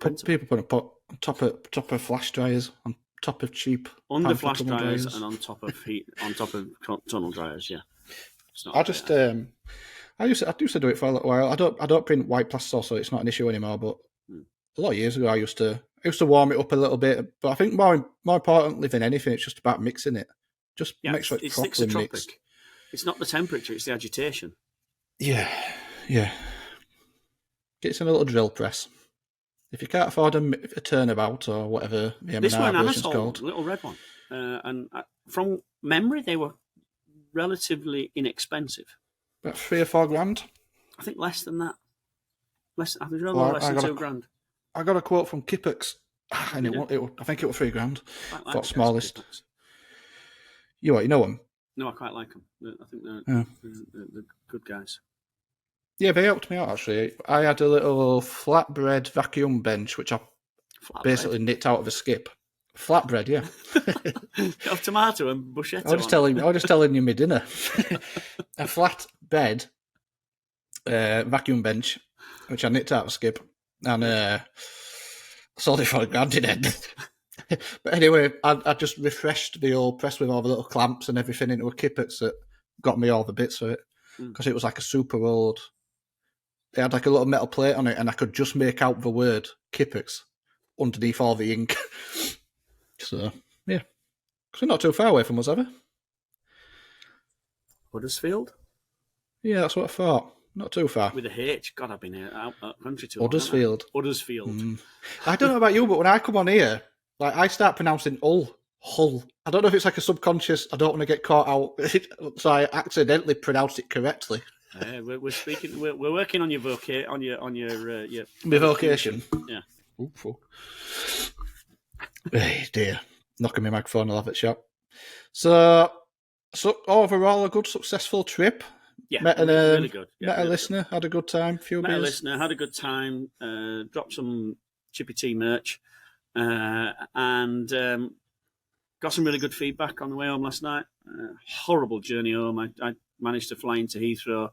put a pot on top of flash dryers, on top of cheap under flash dryers, and on top of tunnel dryers. Yeah, I used to do it for a little while. I don't print white plastic, so it's not an issue anymore. But a lot of years ago, I used to warm it up a little bit. But I think more importantly than anything, it's just about mixing it. Just make sure it's properly mixed. It's not the temperature; it's the agitation. Yeah. It's in a little drill press. If you can't afford a turnabout or whatever the this one, version's called, little red one, and from memory, they were relatively inexpensive. About $3 or $4 grand. I think less than that. Less than $2,000. I got a quote from Kippex, and I think it was $3 grand. For smallest. You know them? No, I quite like them. I think they're good guys. Yeah, they helped me out actually. I had a little flatbread vacuum bench, which I basically nicked out of a skip. Flatbread, yeah. Of tomato and bruschetta. I was just telling you my dinner. A flatbed vacuum bench, which I nicked out of a skip, and sold it for $1 grand in end. But anyway, I just refreshed the old press with all the little clamps and everything into a Kippex that got me all the bits of it, because it was like a super old. It had like a little metal plate on it, and I could just make out the word Kippex underneath all the ink. So, yeah. Because we're not too far away from us, ever. Huddersfield? Yeah, that's what I thought. Not too far. With a H. God, I've been out country too Huddersfield. Huddersfield. I don't know about you, but when I come on here, like I start pronouncing Hull. I don't know if it's like a subconscious, I don't want to get caught out, so I accidentally pronounce it correctly. We're working on your my vocation. Yeah. Ooh, fuck. Hey dear, knocking my microphone. I'll have it shut. So overall, a good, successful trip. Yeah, really good. Met a listener, had a good time. Met a listener, had a good time. Dropped some Chippy Tea merch, and got some really good feedback on the way home last night. Horrible journey home. I managed to fly into Heathrow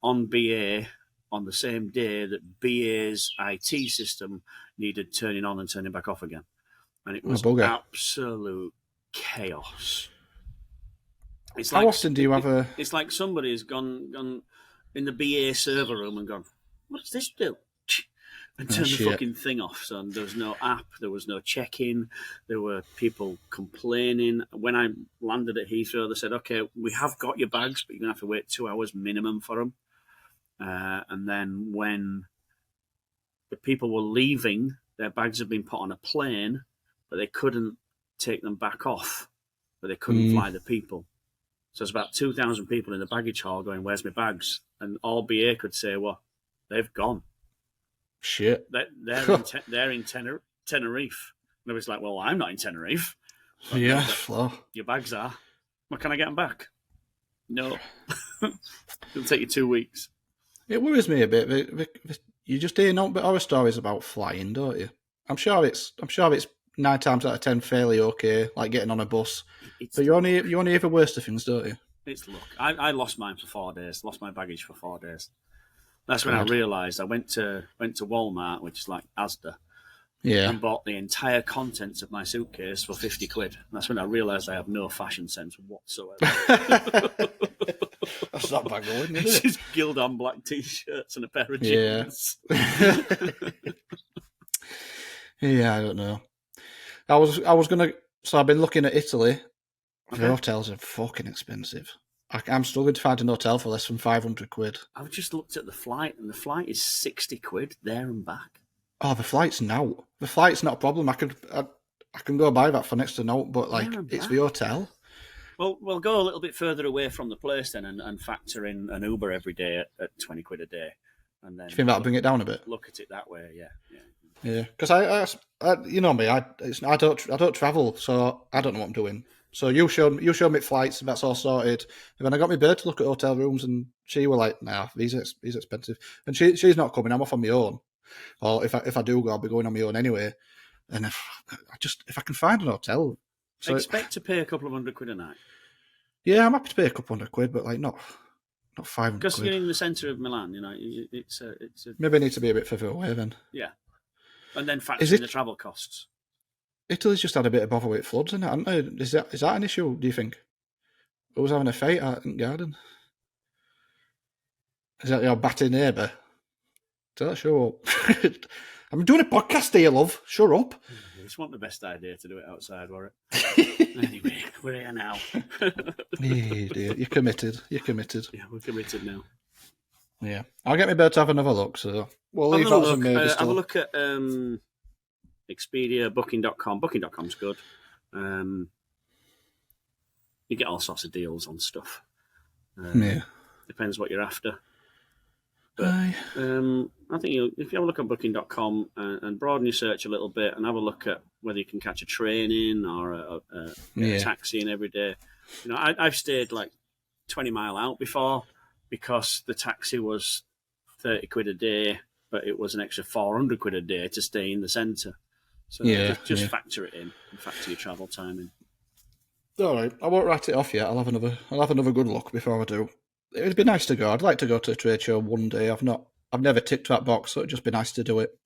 on BA on the same day that BA's IT system needed turning on and turning back off again. And it was absolute chaos. How often do you have a... It's like somebody's gone in the BA server room and gone, what does this do? And turned the fucking thing off. So there was no app, there was no check-in, there were people complaining. When I landed at Heathrow, they said, okay, we have got your bags, but you're going to have to wait 2 hours minimum for them. And then when the people were leaving, their bags had been put on a plane, but they couldn't take them back off, but they couldn't fly the people. So there's about 2,000 people in the baggage hall going, where's my bags? And all BA could say, well, they've gone. Shit. They're in Tenerife. And I was like, well, I'm not in Tenerife. So yeah, your bags are. Well, can I get them back? No. It'll take you 2 weeks. It worries me a bit. You just hear no but horror stories about flying, don't you? I'm sure it's 9 times out of 10 fairly okay, like getting on a bus. But you only hear the worst of things, don't you? It's luck. I lost mine for 4 days. Lost my baggage for 4 days. That's when I realised. I went to Walmart, which is like Asda, and bought the entire contents of my suitcase for 50 quid. And that's when I realised I have no fashion sense whatsoever. That's not bad going, is It's it? just Gildan black t-shirts and a pair of jeans. Yeah, I don't know. I was gonna. So I've been looking at Italy. The hotels are fucking expensive. I'm struggling to find an hotel for less than 500 quid. I've just looked at the flight, and the flight is 60 quid there and back. Oh, the flight's now. The flight's not a problem. I can go buy that for next to no, but like it's the hotel. Well, we'll go a little bit further away from the place then, and factor in an Uber every day at 20 quid a day, and then. Do you think that'll bring it down a bit? Look at it that way, yeah. Yeah, because I you know me, I don't travel, so I don't know what I'm doing. So you showed me flights, and that's all sorted. And then I got my bird to look at hotel rooms, and she were like, "Nah, these are expensive." And she's not coming. I'm off on my own. Or if I do go, I'll be going on my own anyway. And if I can find an hotel, so Expect to pay a couple of £100 a night. yeah, I'm happy to pay a couple £100, but like not 500 Because you're quid. in the centre of Milan, it's a Maybe I need to be a bit further away then. yeah, and then factor Is in it- the travel costs. Italy's just had a bit of bother with floods, isn't it? Haven't they? Is that an issue? Do you think? Who was having a fight out in the garden? Is that your batty neighbour? Does that show up? I'm doing a podcast here, love. Shut up. It's not the best idea to do it outside, were it? Anyway, we're here now. Hey, dear. You're committed. You're committed. Yeah, we're committed now. Yeah. I'll get my bird to have another look, so we'll leave Have that a as a look, maybe have a still. look at Expedia, Booking.com. Booking.com's good. You get all sorts of deals on stuff. Yeah. Depends what you're after. But Aye. I think if you have a look at Booking.com and broaden your search a little bit and have a look at whether you can catch a train in or a taxi in every day. I've stayed like 20 mile out before because the taxi was 30 quid a day, but it was an extra 400 quid a day to stay in the centre. So just factor it in and factor your travel time in. All right. I won't write it off yet. I'll have another good look before I do. It would be nice to go. I'd like to go to a trade show one day. I've never ticked that box, so it'd just be nice to do it.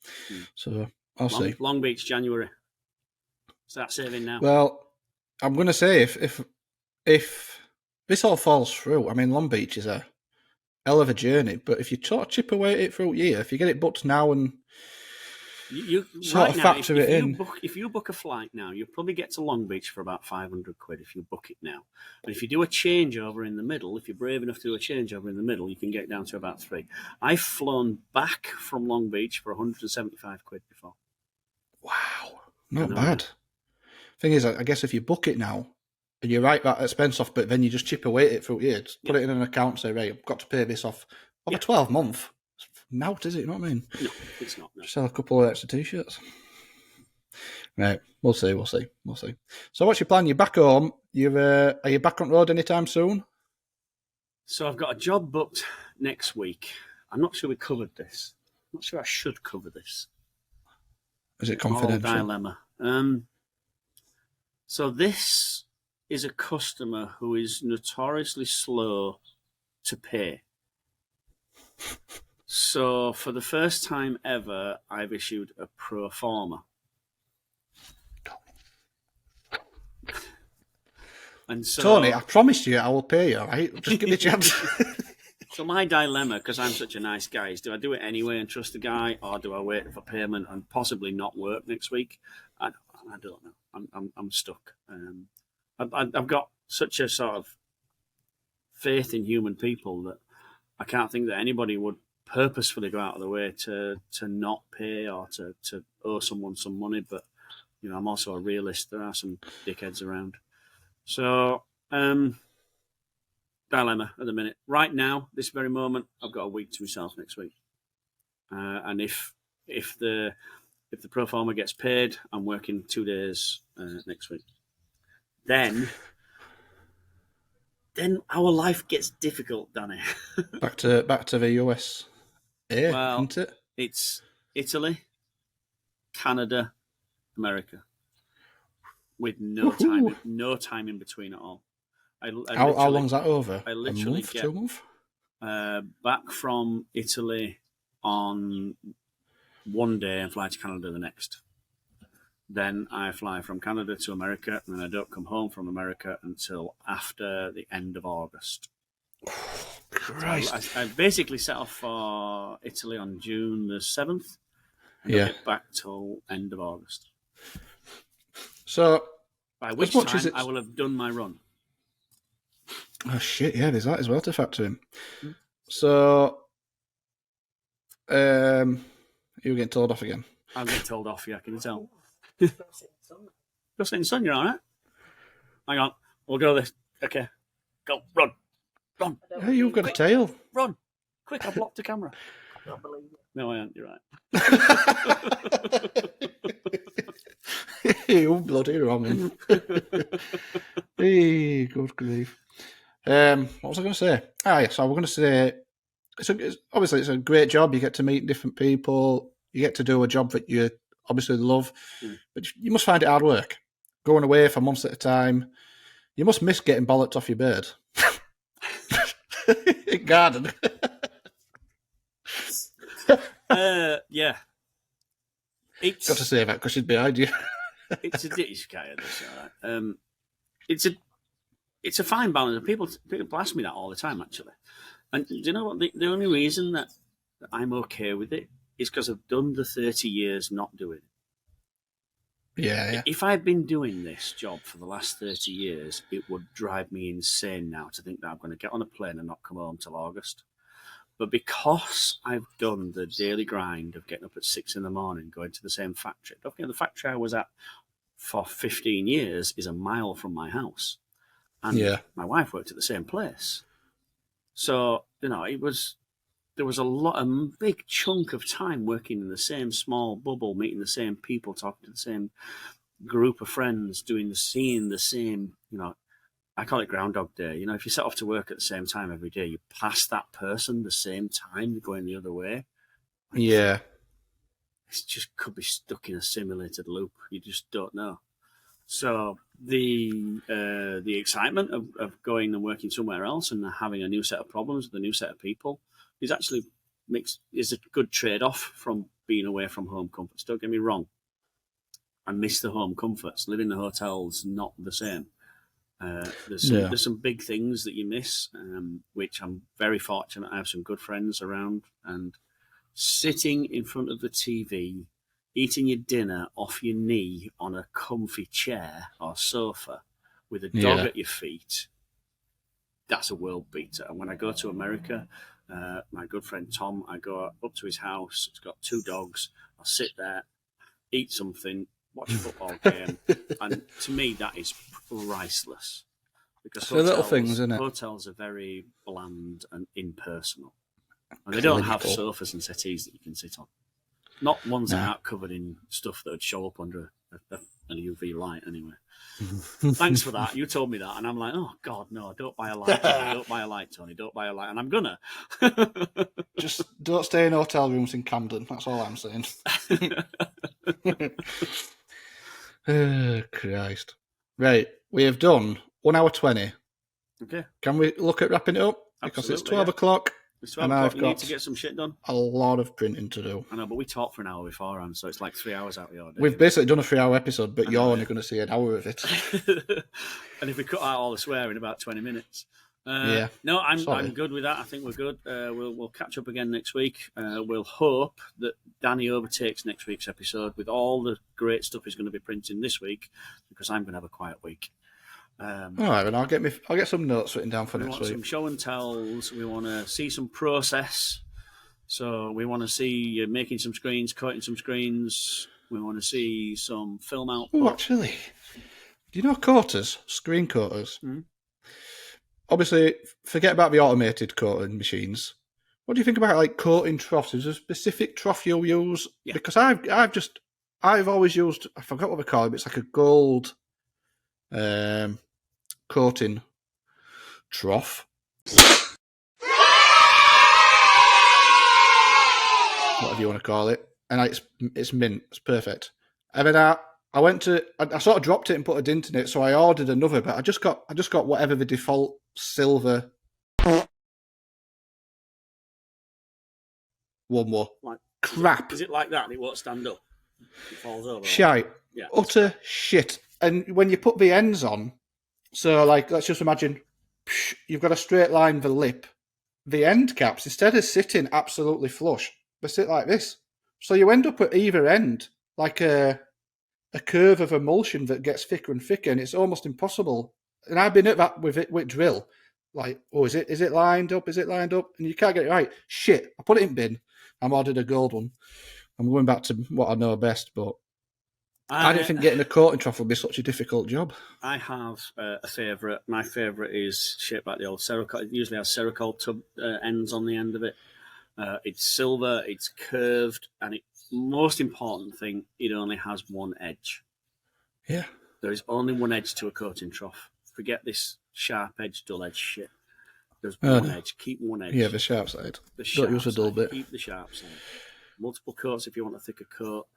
So I'll see. Long Beach, January. Start saving now. Well, I'm going to say if this all falls through, I mean, Long Beach is a hell of a journey, but if you sort of chip away at it through a year, if you get it booked now and you sort of factor it in. If you book a flight now, you'll probably get to Long Beach for about 500 quid if you book it now. But if you do a changeover in the middle, if you're brave enough to do a changeover in the middle, you can get down to about 3. I've flown back from Long Beach for 175 quid before. Wow, not bad. Thing is, I guess if you book it now and you write that expense off, but then you just chip away at it through years, put it in an account, and say, right, I've got to pay this off over 12 months. Now, is it? You know what I mean? No, it's not. No. Just sell a couple of extra t-shirts. Right, we'll see. So what's your plan? You're back home. Are you back on road anytime soon? So I've got a job booked next week. I'm not sure we covered this. I'm not sure I should cover this. Is it confidential? Dilemma. So this is a customer who is notoriously slow to pay. So for the first time ever, I've issued a pro forma. And so, Tony, I promised you I will pay you, all right? Just give me a chance. So my dilemma, because I'm such a nice guy, is do I do it anyway and trust the guy, or do I wait for payment and possibly not work next week? I don't know. I'm stuck. I've got such a sort of faith in human people that I can't think that anybody would purposefully go out of the way to not pay or to owe someone some money. But I'm also a realist. There are some dickheads around. So dilemma at the minute. Right now, this very moment, I've got a week to myself next week. And if the pro forma gets paid, I'm working 2 days next week. Then our life gets difficult, Danny. back to the US. Well, isn't it? It's Italy, Canada, America, with no time in between at all. How long's that over? I literally a month, 2 months? Back from Italy on one day and fly to Canada the next. Then I fly from Canada to America, and then I don't come home from America until after the end of August. Christ. So I basically set off for Italy on June the 7th. And Yeah. I'll get back till end of August. So, By which as much time as it's... I will have done my run. Oh, shit, yeah, there's that as well to factor in. So, you're getting told off again. I'll get told off, yeah, can you tell? Go sit in the sun, you're all right? Hang on, we'll go this. Okay, go, run. Hey, you've got a tail. Run. Quick, I blocked the camera. I don't believe it. No, I aren't, you're right. You bloody wrong. Hey, good grief. What was I going to say? So we're going to say, obviously it's a great job. You get to meet different people. You get to do a job that you obviously love, but you must find it hard work. Going away for months at a time. You must miss getting bollocked off your bird. In garden. Yeah. It's Got to say that because she's behind you. it's a ditch guy at this, all right. It's a fine balance. People ask me that all the time, actually. And do you know what? The only reason that I'm okay with it is because I've done the 30 years not doing it. Yeah. If I'd been doing this job for the last 30 years, it would drive me insane now to think that I'm going to get on a plane and not come home till August. But because I've done the daily grind of getting up at 6 a.m, going to the same factory. Don't forget, the factory I was at for 15 years is a mile from my house. And my wife worked at the same place. So, there was a big chunk of time working in the same small bubble, meeting the same people, talking to the same group of friends, seeing the same, I call it Groundhog Day. If you set off to work at the same time every day, you pass that person the same time going the other way. Yeah. It just could be stuck in a simulated loop. You just don't know. So the excitement of going and working somewhere else and having a new set of problems with a new set of people is actually is a good trade-off from being away from home comforts. Don't get me wrong. I miss the home comforts. Living in the hotel's not the same. There's some big things that you miss, which I'm very fortunate. I have some good friends around, and sitting in front of the TV, eating your dinner off your knee on a comfy chair or sofa with a dog at your feet, that's a world beater. And when I go to America, my good friend Tom, I go up to his house. He's got 2 dogs. I'll sit there, eat something, watch a football game, and to me that is priceless. Because little things, isn't it? Hotels are very bland and impersonal, and they don't have sofas and settees that you can sit on. Not ones that aren't covered in stuff that would show up under an UV light. Anyway, thanks for that. You told me that, and I'm like, oh God, no! Don't buy a light. Tony. Don't buy a light, Tony. Don't buy a light, and I'm gonna. Just don't stay in hotel rooms in Camden. That's all I'm saying. Oh, Christ. Right, we have done 1 hour 20. Okay. Can we look at wrapping it up? Because it's 12 o'clock. It's 12 o'clock. You need to get some shit done. A lot of printing to do. I know, but we talked for an hour beforehand, so it's like 3 hours out of your day. We've basically done a 3-hour episode, but you're only going to see an hour of it. And if we cut out all the swearing, about 20 minutes. No, I'm good with that. I think we're good. We'll catch up again next week. We'll hope that Danny overtakes next week's episode with all the great stuff he's going to be printing this week, because I'm going to have a quiet week. All right, and I'll get some notes written down for next week. We want some show and tells. We want to see some process. So we want to see you making some screens, cutting some screens. We want to see some film output. Oh, actually, do you know coaters, screen coaters? Mm-hmm. Obviously, forget about the automated coating machines. What do you think about like coating troughs? Is there a specific trough you'll use? Yeah. Because I've always used, I forgot what they call it, but it's like a gold coating trough. Whatever you want to call it. And it's mint. It's perfect. And then I sort of dropped it and put a dint in it, so I ordered another, but I just got whatever the default silver one more. Like, crap. Is it like that? It won't stand up. It falls over. Shite. Yeah. Utter shit. And when you put the ends on, so like let's just imagine you've got a straight line the lip. The end caps, instead of sitting absolutely flush, they sit like this. So you end up at either end like a curve of emulsion that gets thicker and thicker, and it's almost impossible. And I've been at that with drill. Like, oh, is it lined up? Is it lined up? And you can't get it right. Shit. I put it in bin. I'm ordered a gold one. I'm going back to what I know best, but I didn't think getting a coating trough would be such a difficult job. I have a favourite. My favourite is shaped like the old Ceracol. It usually has Ceracol tub ends on the end of it. It's silver, it's curved, and most important thing, it only has one edge. Yeah. There is only one edge to a coating trough. Forget this sharp edge, dull edge shit. There's one edge. Keep one edge. Yeah, the sharp side. Don't use a dull bit. Keep the sharp side. Multiple coats if you want a thicker coat.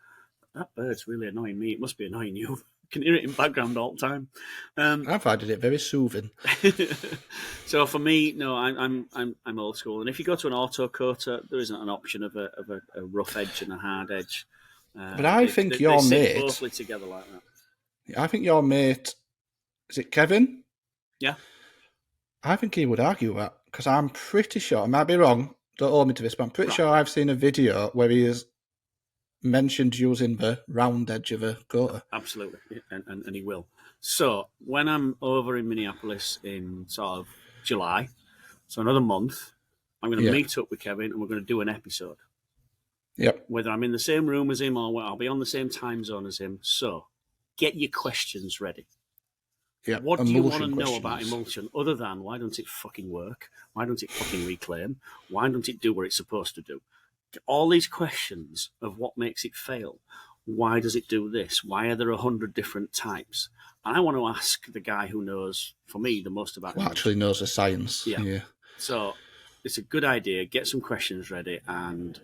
That bird's really annoying me. It must be annoying you. I can hear it in background all the time. I find it very soothing. So for me, no, I'm old school. And if you go to an auto coater, there isn't an option of a rough edge and a hard edge. But I think your they mate, sit closely together like that. I think your mate, is it Kevin? Yeah. I think he would argue that, because I'm pretty sure, I might be wrong, don't hold me to this, but I'm pretty sure I've seen a video where he has mentioned using the round edge of a coater. Absolutely, and he will. So when I'm over in Minneapolis in sort of July, so another month, I'm going to meet up with Kevin and we're going to do an episode. Yep. Whether I'm in the same room as him or I'll be on the same time zone as him. So get your questions ready. Yep. What do you want to know about emulsion other than why don't it fucking work? Why don't it fucking reclaim? Why don't it do what it's supposed to do? All these questions of what makes it fail. Why does it do this? Why are there 100 different types? I want to ask the guy who knows, for me, the most about emulsion. Actually knows the science. Yeah. So it's a good idea. Get some questions ready, and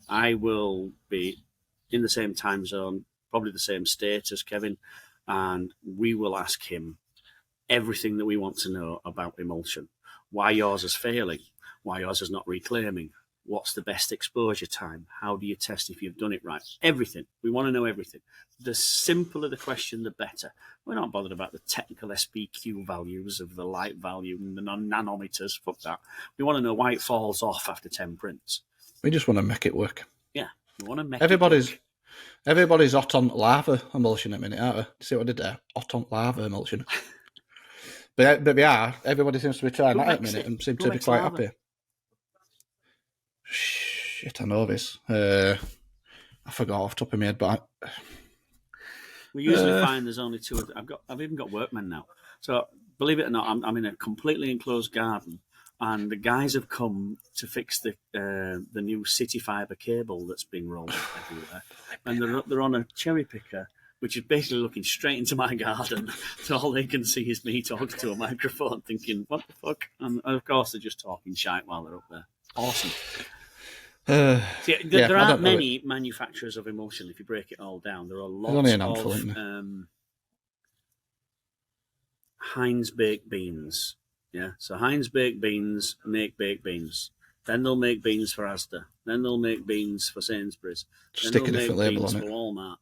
I will be in the same time zone, probably the same state as Kevin, and we will ask him everything that we want to know about emulsion. Why yours is failing? Why yours is not reclaiming? What's the best exposure time? How do you test if you've done it right? Everything. We want to know everything. The simpler the question, the better. We're not bothered about the technical SPQ values of the light value and the nanometers. Fuck that. We want to know why it falls off after 10 prints. We just want to make it work. Yeah. We want to make Everybody's hot on lava emulsion at the minute, aren't they? See what I did there? Hot on lava emulsion. But yeah, everybody seems to be trying that at the minute and seem to be quite happy. Shit, I know this. I forgot off the top of my head, but we usually find there's only two. I've even got workmen now. So believe it or not, I'm in a completely enclosed garden, and the guys have come to fix the new city fibre cable that's been rolled up everywhere, and they're on a cherry picker, which is basically looking straight into my garden. So all they can see is me talking to a microphone, thinking, "What the fuck?" And of course, they're just talking shite while they're up there. Awesome. There aren't many manufacturers of emulsion. If you break it all down, there are lots of Heinz baked beans. Yeah, so Heinz baked beans make baked beans. Then they'll make beans for Asda. Then they'll make beans for Sainsbury's. Then stick a they'll different make label beans on for it. Walmart.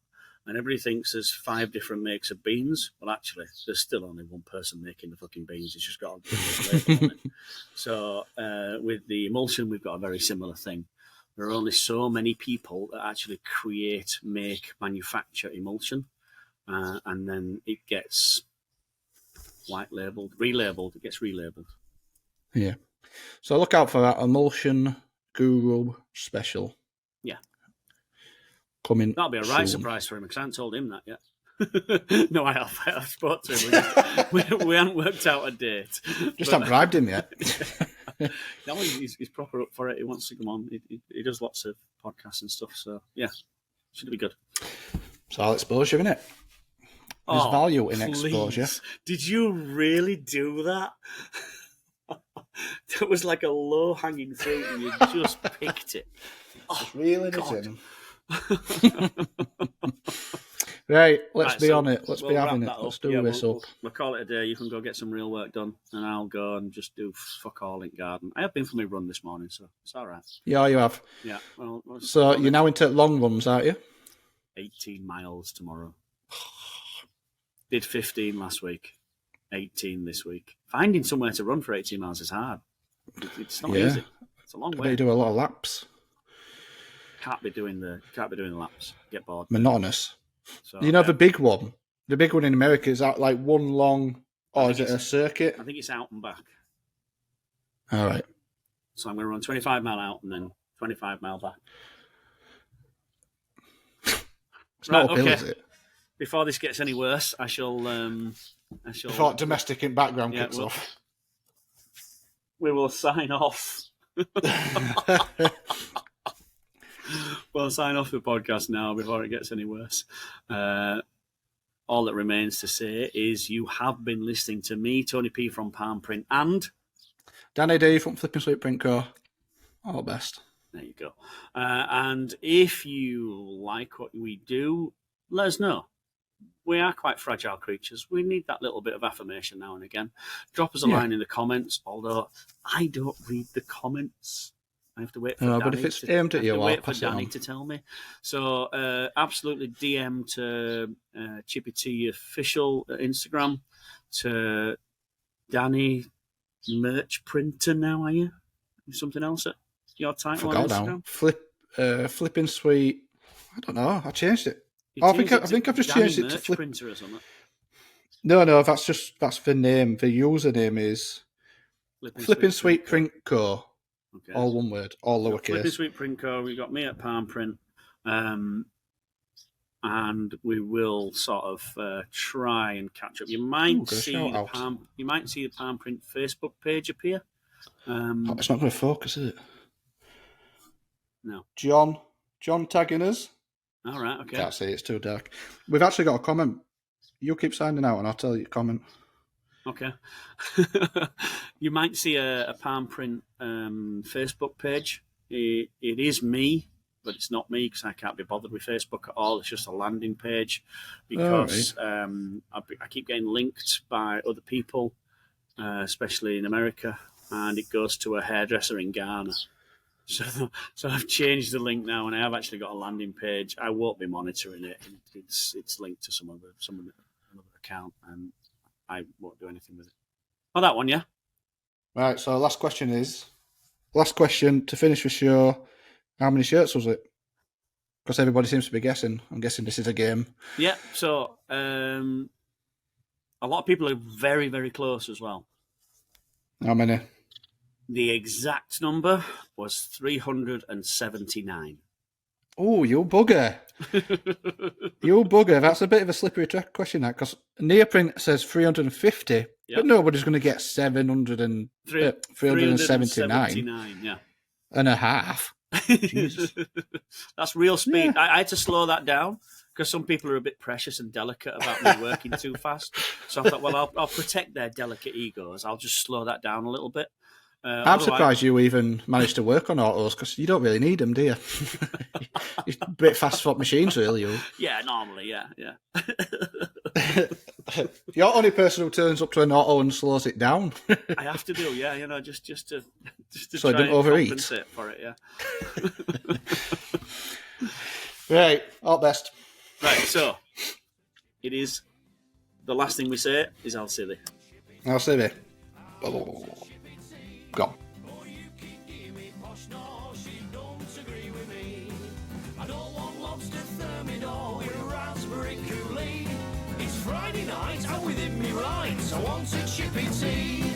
And everybody thinks there's 5 different makes of beans. Well, actually, there's still only one person making the fucking beans. It's just got a different label on it. So with the emulsion, we've got a very similar thing. There are only so many people that actually create, make, manufacture emulsion. And then it gets white labeled, relabeled. It gets relabeled. Yeah. So look out for that emulsion guru special. Yeah. Coming. That'll be a right surprise for him because I haven't told him that yet. No, I have. I've spoken to him. We haven't worked out a date. Just haven't bribed him yet. No, he's proper up for it. He wants to come on. He does lots of podcasts and stuff. So, yeah, should be good. It's all exposure, isn't it? There's value in exposure. Did you really do that? That was like a low-hanging fruit and you just picked it. Just reeling it in. Right, let's be on it. Let's be having it. Let's do this up. We'll call it a day. You can go get some real work done, and I'll go and just do fuck all in garden. I have been for my run this morning, so it's all right. Yeah, you have. Yeah. Well, so you're now into long runs, aren't you? 18 miles tomorrow. Did 15 last week. 18 this week. Finding somewhere to run for 18 miles is hard. It's not easy. It's a long way. You do a lot of laps. Can't be doing the laps. Get bored. Monotonous. So, you know the big one. The big one in America is that like one long, or is it a circuit? I think it's out and back. All right. So I'm going to run 25 mile out and then 25 mile back. It's not uphill, is it? Before this gets any worse, I shall. Before domestic in background kicks off. We will sign off. We'll sign off the podcast now before it gets any worse. All that remains to say is you have been listening to me, Tony P from Palm Print, and Danny D from Flippin Sweet Print Co. All the best. There you go. And if you like what we do, let us know. We are quite fragile creatures. We need that little bit of affirmation now and again. Drop us a line in the comments, although I don't read the comments. I have to wait for Danny. But if it's aimed at you, I'll wait for pass it Danny on. to tell me. So absolutely DM to Chippy Tea official Instagram, to Danny merch printer now, are you? Something else at your title on Instagram? Now. Flippin sweet. I don't know. I changed it. I think I've just changed it to flip printer or something. No, that's the name. The username is Flippin Sweet Print Co. Okay. All one word, all lowercase. Flippin Sweet Print Co. We got me at Palm Print, and we will sort of try and catch up. You might see the Palm Print Facebook page appear. It's not going to focus, is it? No. John tagging us. All right, okay. Can't see, it's too dark. We've actually got a comment. You keep signing out and I'll tell you comment. Okay. You might see a Palm Print Facebook page. It is me, but it's not me because I can't be bothered with Facebook at all. It's just a landing page because I keep getting linked by other people, especially in America, and it goes to a hairdresser in Ghana. So I've changed the link now, and I have actually got a landing page. I won't be monitoring it. It's linked to another account, and I won't do anything with it. Oh, that one, yeah. Right. So last question to finish the show. How many shirts was it? Because everybody seems to be guessing. I'm guessing this is a game. Yeah. So a lot of people are very, very close as well. How many? The exact number was 379. Oh, you bugger. You bugger. That's a bit of a slippery question, that, because Neoprint says 350, but nobody's going to get 379 yeah. And a half. Jesus. That's real speed. Yeah. I had to slow that down because some people are a bit precious and delicate about me working too fast. So I thought, well, I'll protect their delicate egos. I'll just slow that down a little bit. I'm surprised you even managed to work on autos because you don't really need them, do you? You're a bit fast swap machines, really. You. Yeah, normally, yeah. You're the only person who turns up to an auto and slows it down. I have to do, yeah. Just to so try I didn't and overeat. Compensate for it, yeah. Right, all best. Right, so it is the last thing we say is I'll silly. I'll silly. Go. I don't want lobster thermidor with raspberry Kool-Aid. It's Friday night, I'm within me rights. I want a Chippy Tea.